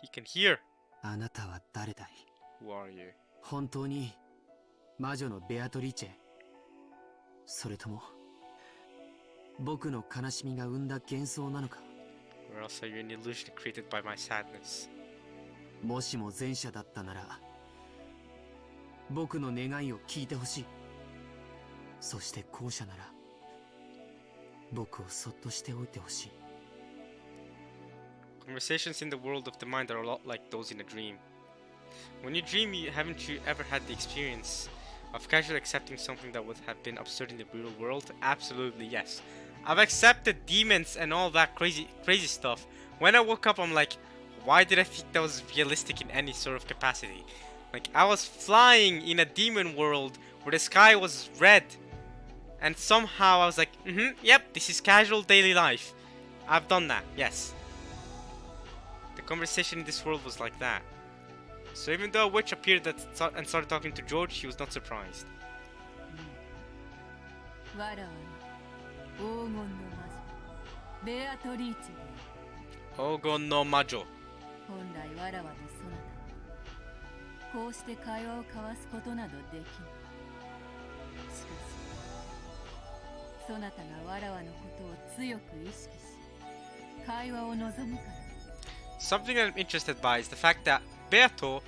He can hear. あなたは誰だい？ Who are you? 本当に魔女のベアトリーチェ？それとも僕の悲しみが生んだ幻想なのか？ Or else are you an illusion created by my sadness? もしも前者だったなら僕の願いを聞いてほしい。そして後者なら僕をそっとしておいてほしい。 Conversations in the world of the mind are a lot like those in a dream. When you dream, haven't you ever had the experience of casually accepting something that would have been absurd in the real world? Absolutely, yes. I've accepted demons and all that crazy stuff. When I woke up, I'm like, why did I think that was realistic in any sort of capacity? Like, I was flying in a demon world where the sky was red. And somehow I was like, yep, this is casual daily life. I've done that, yes. The conversation in this world was like that. So even though a witch appeared and started talking to George, he was not surprised. ベアトリーチェ。 黄金の魔女。 本来わらわとそなたこうして会話を交わすことなどできぬ。しかしそなたがわらわのことを強く意識し会話を望むから。 Something that I'm interested by is the fact that Beato,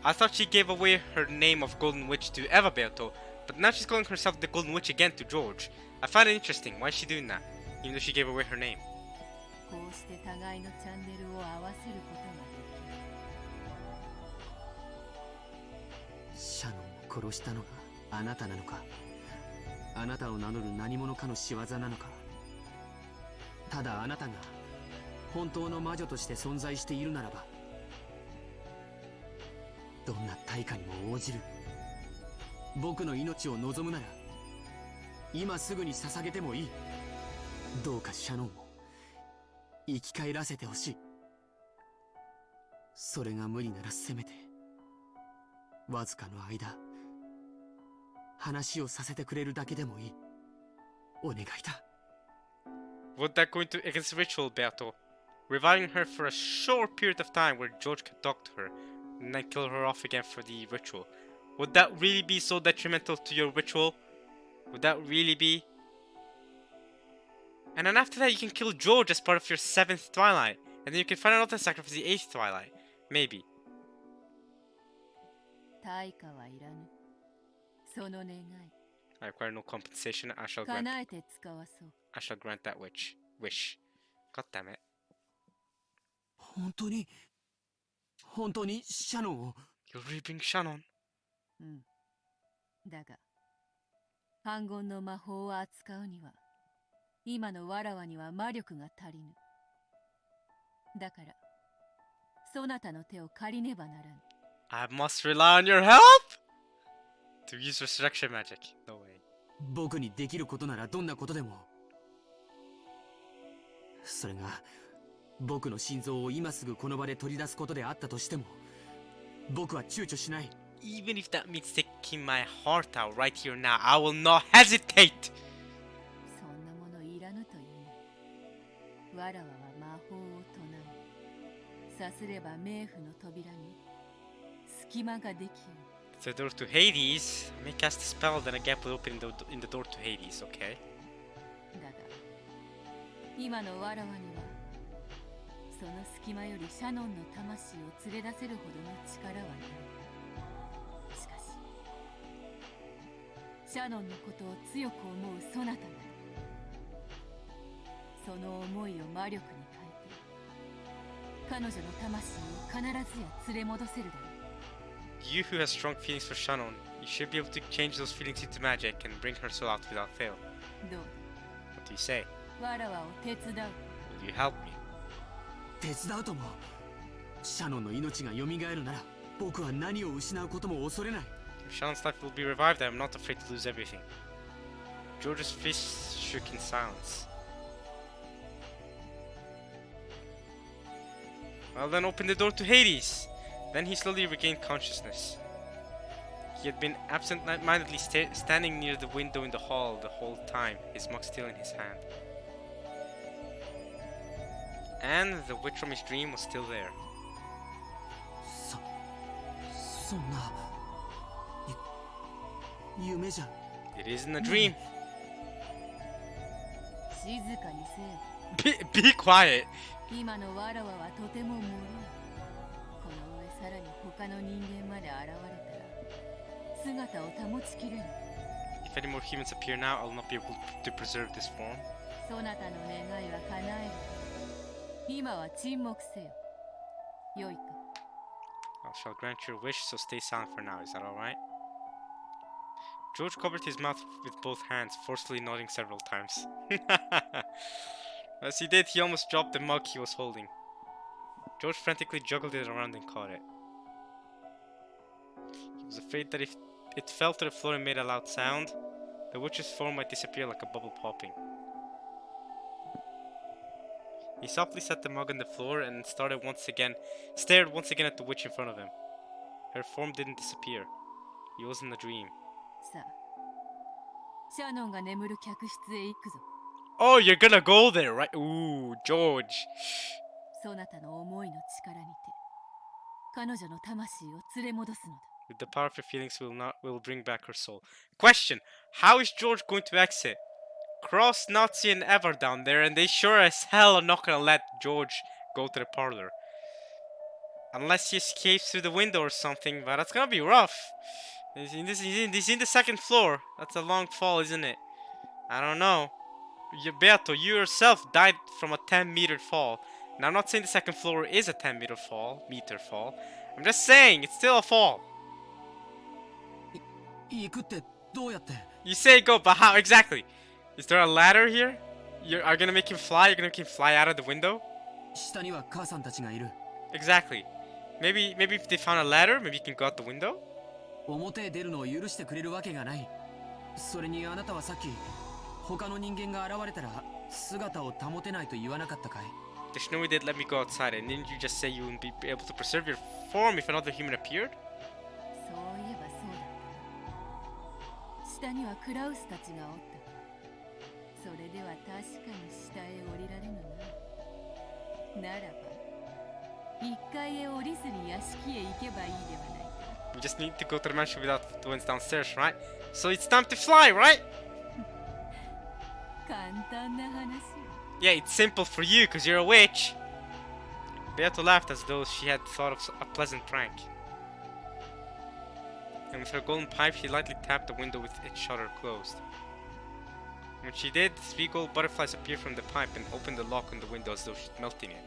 I thought she gave away her name of Golden Witch to Eva Beato, but now she's calling herself the Golden Witch again to George. I find it interesting. Why is she doing that? Even though she gave away her name. こうして互いのチャンネルを合わせることができる。シャノンを殺したのがあなたなのか？あなたを名乗る何者かの仕業なのか？ただあなたが本当の魔女として存在しているならば、どんな対価にも応じる。僕の命を望むなら今すぐに捧げてもいい。どうかシャノンを生き返らせてほしい。それが無理ならせめてわずかの間話をさせてくれるだけでもいい。お願いだ。 Would that go into against the ritual, Beato? Reviving her for a short period of time where George could talk to her, and then kill her off again for the ritual. Would that really be so detrimental to your ritual? Would that really be? And then after that you can kill George as part of your 7th Twilight. And then you can find another sacrifice the 8th Twilight. Maybe. 対価はいらぬ。その願い。 I require no compensation. I shall 叶 grant. えて使わそう。 I shall grant that wish. God damn it. 本当にシャノンを。 You'll really bring Shannon. うん。だが、反言の魔法を扱うには、今のわらわには魔力が足りぬ。だから、そなたの手を借りねばならん。I must rely on your help to use resurrection magic. No way. 僕にできることならどんなことでも。それが僕の心臓を今すぐこの場で取り出すことであったとしても、僕は躊躇しない。Even if that means taking my heart out right here now, I will not hesitate. そんなものいらぬというの。わらわは魔法を唱え、さすれば冥府の扉に隙間ができる。The door to Hades. I may cast a spell, then a gap will open in the door to Hades, okay? だが、今のわらわには、その隙間よりシャノンの魂を連れ出せるほどの力はない。しかし、シャノンのことを強く思うそなたなら、その思いを魔力に変えて、彼女の魂を必ずや連れ戻せるだろう。You who has strong feelings for Shannon, you should be able to change those feelings into magic and bring her soul out without fail. どう What do you say? わらわを手伝う。 Will you help me? 手伝うとも。シャノンの命が蘇るなら、僕は何を失うことも恐れない。 If Shannon's life will be revived, I am not afraid to lose everything. George's fist shook in silence. Well then, open the door to Hades. Then he slowly regained consciousness. He had been absent-mindedly standing near the window in the hall the whole time, his mug still in his hand. And the witch from his dream was still there. そんな夢じゃ。 It isn't a dream. 静かにせえ。 Be quiet. 今のわらわはとても脆い。この上さらに他の人間まで現れたら姿を保ちきれん。 If any more humans appear now, I will not be able to preserve this form. そなたの願いは叶える。今は沈黙せよ。よいか。 I shall grant your wish, so stay silent for now. Is that alright? George covered his mouth with both hands, forcefully nodding several times. As he did, he almost dropped the mug he was holding. George frantically juggled it around and caught it. He was afraid that if it fell to the floor and made a loud sound, the witch's form might disappear like a bubble popping. He softly set the mug on the floor and stared once again at the witch in front of him. Her form didn't disappear. He was in a dream. さあ、シャノンが眠る客室へ行くぞ。 Oh, you're gonna go there, right? Ooh, George. そなたの思いの力にて、彼女の魂を連れ戻すのだ。 With the power of your feelings will bring back her soul. Question: how is George going to exit? Cross, Nazi, and Eva down there, and they sure as hell are not gonna let George go to the parlor. Unless he escapes through the window or something, but that's gonna be rough. He's in the 2nd floor. That's a long fall, isn't it? I don't know. Beato, you yourself died from a 10-meter fall. Now, I'm not saying the 2nd floor is a 10-meter fall. I'm just saying, it's still a fall. 行くってどうやって？ You say go, but how exactly? Is there a ladder here? Are you gonna make him fly? You're gonna make him fly out of the window? 下には母さんたちがいる。 Exactly. Maybe if they found a ladder, maybe you can go out the window? 表へ出るのを許してくれるわけがない。それにあなたはさっき他の人間が現れたら姿を保てないと言わなかったかい？ There's no way they'd let me go outside, and didn't you just say you wouldn't be able to preserve your form if another human appeared? そういえばそうだった。下にはクラウスたちがおった。それでは確かに下へ降りられぬな。ならば、1階へ降りずに屋敷へ行けばいいではないか。 We just need to go to the mansion without the ones downstairs, right? So it's time to fly, right? 簡単な話よ。 Yeah, it's simple for you, cause you're a witch. Beato laughed as though she had thought of a pleasant prank. And with her golden pipe, she lightly tapped the window with its shutter closed. When she did, 3 gold butterflies appeared from the pipe and opened the lock on the window as though she'd melting it.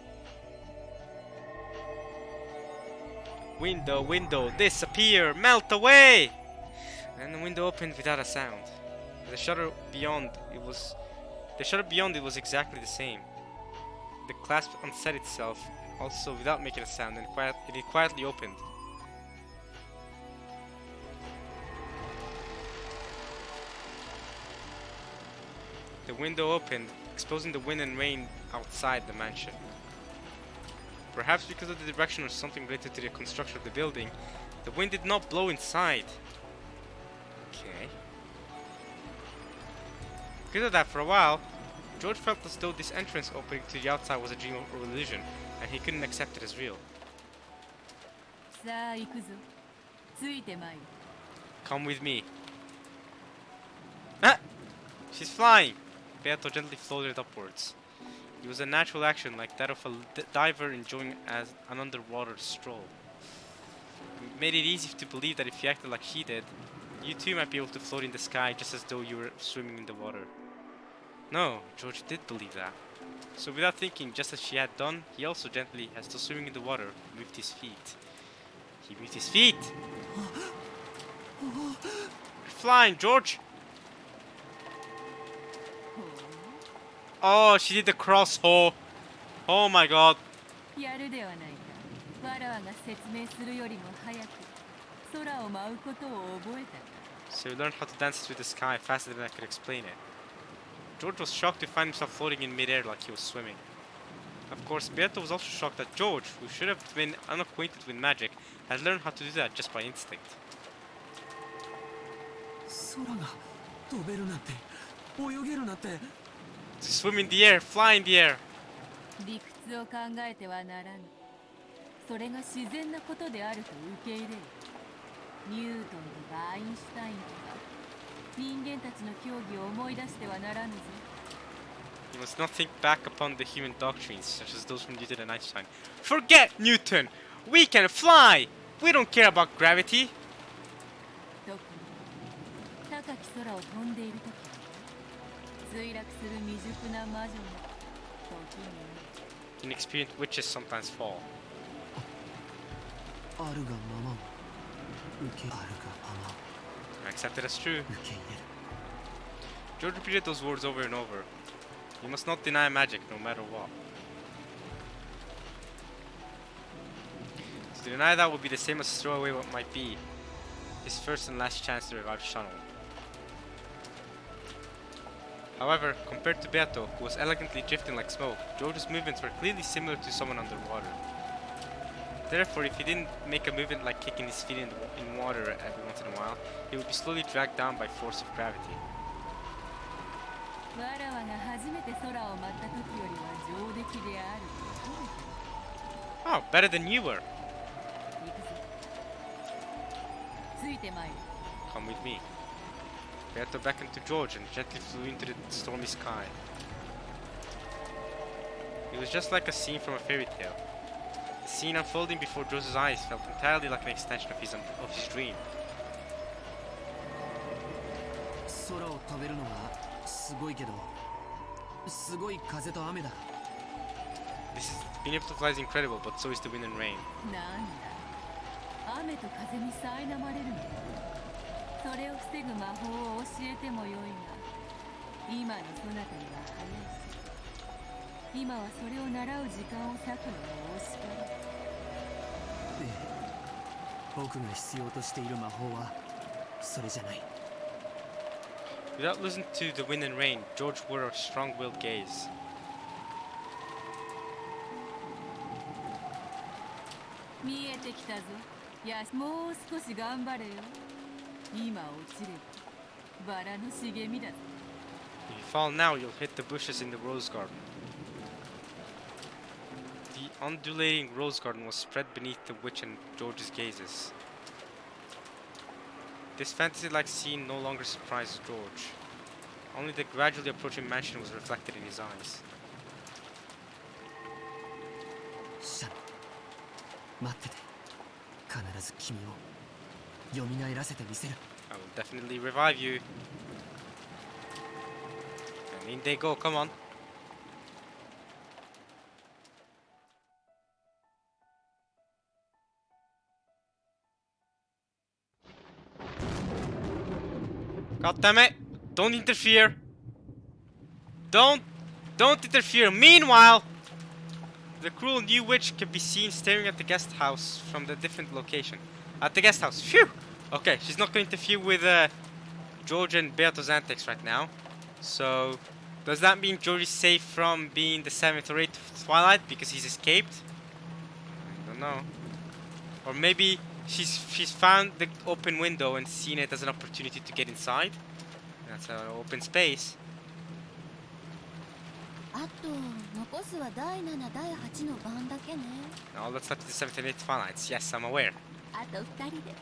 Window, window, disappear, melt away! And the window opened without a sound. The shutter beyond it was exactly the same. The clasp unset itself, also without making a sound, and it quietly opened. The window opened, exposing the wind and rain outside the mansion. Perhaps because of the direction or something related to the construction of the building, the wind did not blow inside. Okay. Because of that, for a while, George felt as though this entrance opening to the outside was a dream or illusion, and he couldn't accept it as real. さあ行くぞ。ついてまいる。 Come with me. Ah! She's flying! Beato gently floated upwards. It was a natural action, like that of a diver enjoying an underwater stroll. It made it easy to believe that if you acted like she did, you too might be able to float in the sky just as though you were swimming in the water. No, George did believe that. So without thinking, just as she had done, he also gently, as though swimming in the water, moved his feet. He moved his feet! You're flying, George! Oh, she did the cross hole. Oh my god. やるではないか。わらわが説明するよりも早く空を舞うことを覚えたか。 So he learned how to dance through the sky faster than I could explain it. George was shocked to find himself floating in midair like he was swimming. Of course, Beato was also shocked that George, who should have been unacquainted with magic, had learned how to do that just by instinct. 空が飛べるなんて泳げるなんて To swim in the air, fly in the air. 理屈を考えてはならぬ。それが自然なことであると受け入れる。ニュートンとかアインシュタインとか人間たちの競技を思い出してはならぬぞ。 You must not think back upon the human doctrines, such as those from Newton and Einstein. Forget Newton! We can fly! We don't care about gravity! 特に高き空を飛んでいるとき墜落する未熟な魔女も時に Inexperienced witches sometimes fall. あるがままを受けあるがままを I accept it as true. 受け入れる George repeated those words over and over. You must not deny magic, no matter what. To deny that would be the same as to throw away what might be his first and last chance to revive Shano. However, compared to Beato, who was elegantly drifting like smoke, George's movements were clearly similar to someone underwater. Therefore, if he didn't make a movement like kicking his feet in water every once in a while, he would be slowly dragged down by force of gravity. わらわが初めて空を舞った時よりは上出来である。 Oh, better than you were. 行くぞ。ついてまいる。 Come with me. Beato beckoned to George and gently flew into the stormy sky. It was just like a scene from a fairy tale. The scene unfolding before George's eyes felt entirely like an extension of his dream. 空を飛べるのはすごいけどすごい風と雨だ Being able to fly is incredible, but so is the wind and rain. なんだ。雨と風に苛まれるの。それを防ぐ魔法を教えてもよいが、今のそなたには早いし、今はそれを習う時間を割くのがおしかる。ええ僕が必要としている魔法はそれじゃない Without listening to the wind and rain, George wore a strong-willed gaze. 見えてきたぞ。いや、もう少し頑張れよ。今落ちればバラの茂みだぞ。 If you fall now, you'll hit the bushes in the rose garden. The undulating rose garden was spread beneath the witch and George's gazes. This fantasy-like scene no longer surprised George. Only the gradually approaching mansion was reflected in his eyes. シャロン、待ってて。必ず君を蘇らせてみせる。 I will definitely revive you. And in they go, come on. God damn it! Don't interfere! Don't interfere! Meanwhile, the cruel new witch can be seen staring at the guest house from the different location. At the guest house. Phew! Okay, she's not going to interfere with George and Beato's antics right now. So, does that mean George is safe from being the 7th or 8th Twilight because he's escaped? I don't know. Or maybe she's found the open window and seen it as an opportunity to get inside. That's an open space. あと残すは第7、第8の番だけね。 Now let's start to the 7th and 8th Twilights. Yes, I'm aware. あと2人で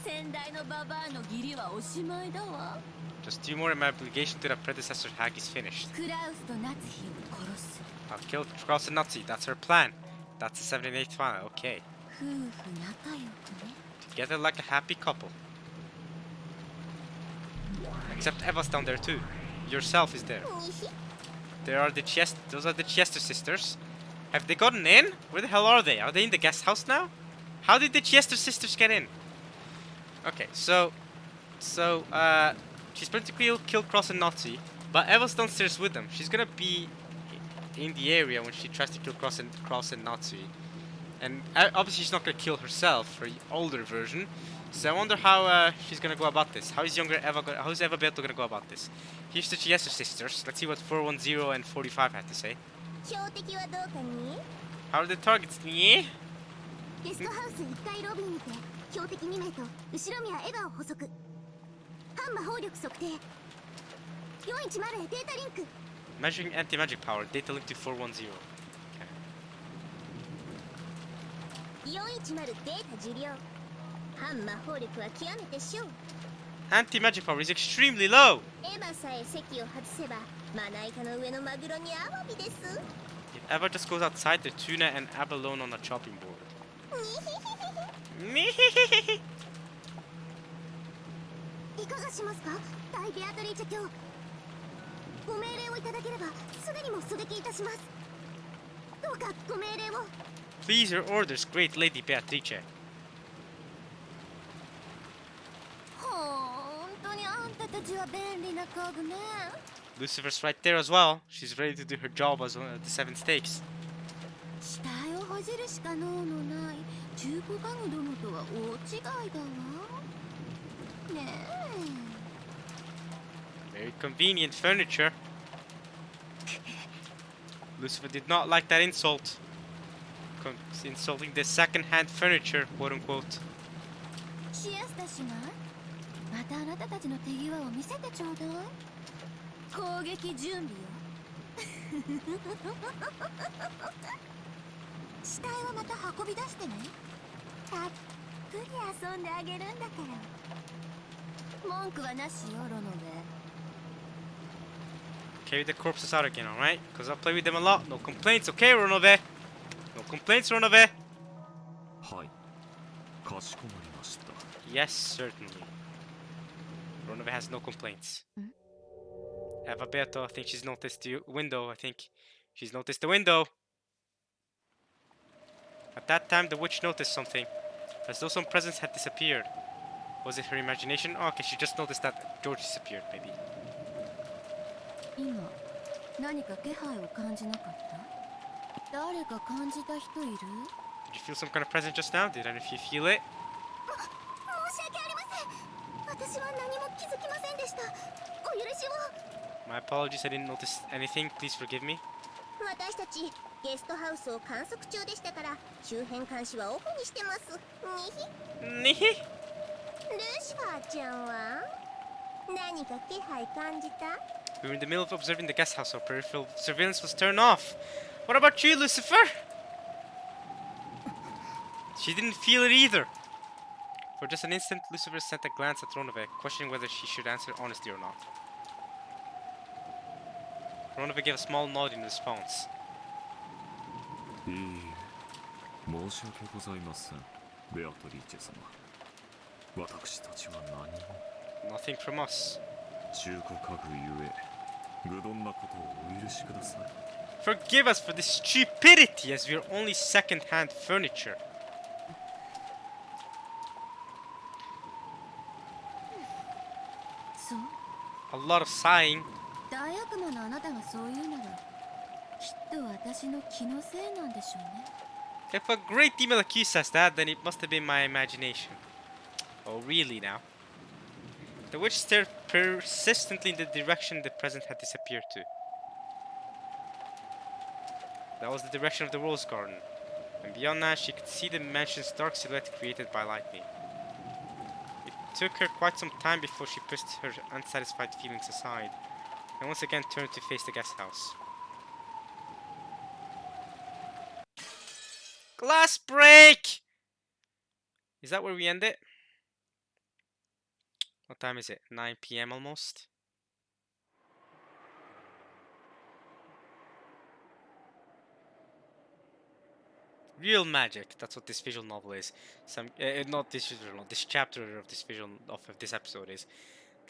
先代のババアの義理はおしまいだわ。 Just 2 more and my obligation to the predecessor hag is finished. クラウスとナツヒを殺す。 I'll kill Kraus and Nazi. That's her plan. That's the 7th and 8th Twilight. Okay. 夫婦仲良くね。 Together like a happy couple. Except Eva's down there too. Yourself is there. There are the those are the Chester sisters. Have they gotten in? Where the hell are they? Are they in the guest house now? How did the Chester sisters get in? Okay, so she's going to kill Cross and Nazi, but Eva's downstairs with them. She's gonna be in the area when she tries to kill Cross and Nazi. And obviously she's not gonna kill herself, her older version. So I wonder how she's gonna go about this. How is Eva Beto gonna go about this? Here's the Chiesto sisters. Let's see what 410 and 45 had to say. 標的はどうかに How are the targets? Yeah? ゲストハウス1階ロビーにて標的2名と後ろ宮エヴァを捕捉反魔法力測定410へデータリンク Measuring anti-magic power. Data link to 410. 410データ受領反魔法力は極めて小 Anti-magic power is extremely low. エヴァさえ席を外せばまな板の上のマグロにアワビです If Eva just goes outside, the tuna and abalone on a chopping board. いかがしますか大ベアトリーチェ卿ご命令をいただければすぐにも狙撃いたしますどうかご命令を Please, your orders, great Lady Beatrice. 本当にあんたたちは便利な家具ね。 Lucifer's right there as well. She's ready to do her job as one of the 7 stakes. 死体を恥じるしか能のない中古家具殿とは大違いだわ。ねえ。 Very convenient furniture. Lucifer did not like that insult. Insulting the second-hand furniture, quote unquote. シエスタ姉妹またあなたたちの手際を見せてちょうだい攻撃準備よ死体はまた運び出してねたっぷり遊んであげるんだから文句はなしよロノベ Carry the corpses out again, alright? Because I'll play with them a lot. No complaints, okay, Ronove? No complaints, Ronove? はい、かしこまりました。 Yes, certainly. Ronove has no complaints. Eva Beto, I think she's noticed the window. I think she's noticed the window. At that time, the witch noticed something, as though some presence had disappeared. Was it her imagination? Oh, okay, she just noticed that George disappeared, maybe. 今何か気配を感じなかった誰か感じた人いる Did you feel some kind of presence just now? Did any of you feel it? 申し訳ありません私は何も気づきませんでしたお許しを My apologies, I didn't notice anything. Please forgive me. 私たちゲストハウスを観測中でしたから周辺監視はオフにしてますにひ Nihi? ルシファーちゃんは何か気配感じた We were in the middle of observing the guest house, so peripheral surveillance was turned off. What about you, Lucifer? She didn't feel it either. For just an instant, Lucifer sent a glance at Ronove, questioning whether she should answer honestly or not. Ronovi gave a small nod in response. いいえ申し訳ございませんベアトリーチェ様私たちは何も Nothing from us. 中古家具ゆえ愚鈍なことをお許しください Forgive us for this stupidity as we are only second-hand furniture. そう A lot of sighing. 大悪魔のあなたがそう言うならきっと私の気のせいなんでしょうね If a great demon like you says that, then it must have been my imagination. Oh, really now? The witch stared persistently in the direction the present had disappeared to. That was the direction of the rose garden. And beyond that, she could see the mansion's dark silhouette created by lightning. It took her quite some time before she pushed her unsatisfied feelings aside, and once again turned to face the guest house. Glass break! Is that where we end it? What time is it? 9 p.m. almost? Real magic. That's what this visual novel is. Not this visual novel. This chapter of this this episode is.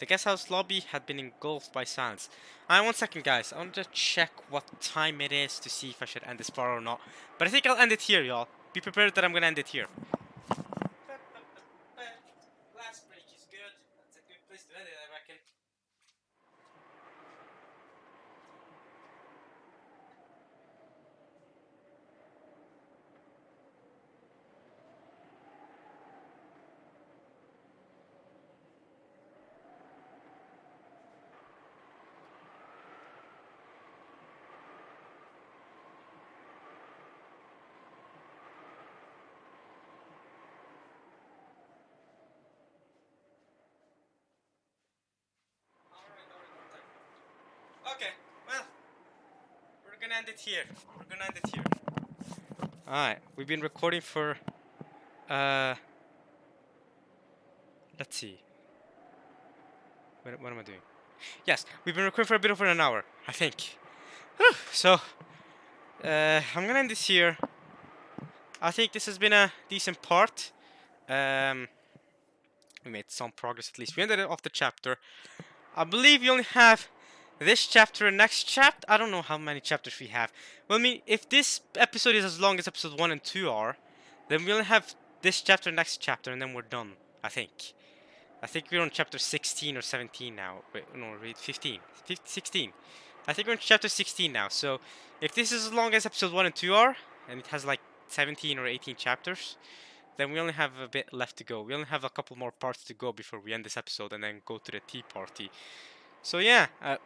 The guest house lobby had been engulfed by silence. Alright, 1 second, guys. I want to check what time it is to see if I should end this part or not. But I think I'll end it here, y'all. Be prepared that I'm gonna end it here. Glass break is good. That's a good place to end it, I reckon. Okay, well, we're gonna end it here. Alright, we've been recording for, let's see. What am I doing? Yes, we've been recording for a bit over an hour, I think. Whew, so, I'm gonna end this here. I think this has been a decent part. We made some progress at least. We ended off the chapter. I believe we only have this chapter and next chapter. I don't know how many chapters we have. Well, I mean, if this episode is as long as episode 1 and 2 are, then we only have this chapter and next chapter, and then we're done, I think. I think we're on chapter 16 or 17 now. Wait, no, wait, 15. 16. I think we're on chapter 16 now. So, if this is as long as episode 1 and 2 are, and it has like 17 or 18 chapters, then we only have a bit left to go. We only have a couple more parts to go before we end this episode and then go to the tea party. So yeah, I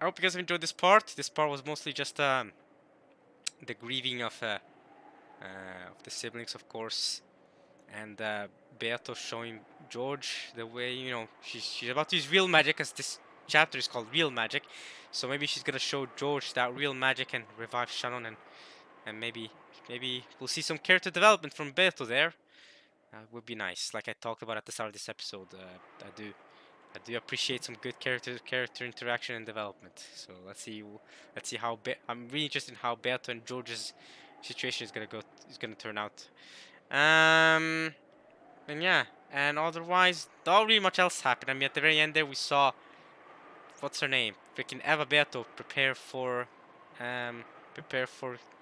hope you guys have enjoyed this part. This part was mostly just the grieving of the siblings, of course, and Beato showing George the way, you know, she's about to use real magic, as this chapter is called Real Magic. So maybe she's gonna show George that real magic and revive Shannon, and maybe we'll see some character development from Beto there. Would be nice. Like I talked about at the start of this episode, I do appreciate some good character interaction and development. So let's see how I'm really interested in how Beto and George's situation is gonna turn out. And yeah, and otherwise, not really much else happened. I mean, at the very end there, we saw what's her name, freaking Eva Beto prepare for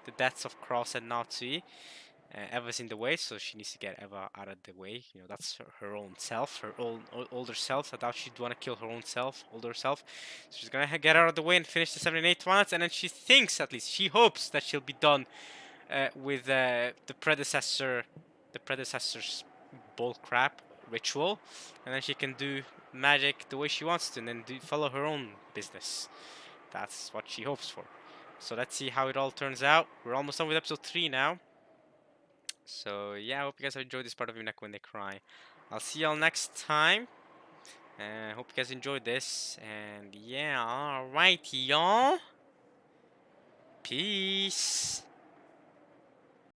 the deaths of Cross and Natsui. Eva's in the way, so she needs to get Eva out of the way. You know, that's her own self, her own older self. I doubt she'd want to kill her own self, older self. So she's gonna get out of the way and finish the 7 and 8 ones, and then she thinks, at least she hopes, that she'll be done with the predecessor's bullcrap ritual, and then she can do magic the way she wants to, and then follow her own business. That's what she hopes for. So let's see how it all turns out. We're almost done with episode 3 now. So yeah, I hope you guys have enjoyed this part of Umineko When They Cry. I'll see y'all next time. Hope you guys enjoyed this. And yeah, alrighty, y'all. Peace.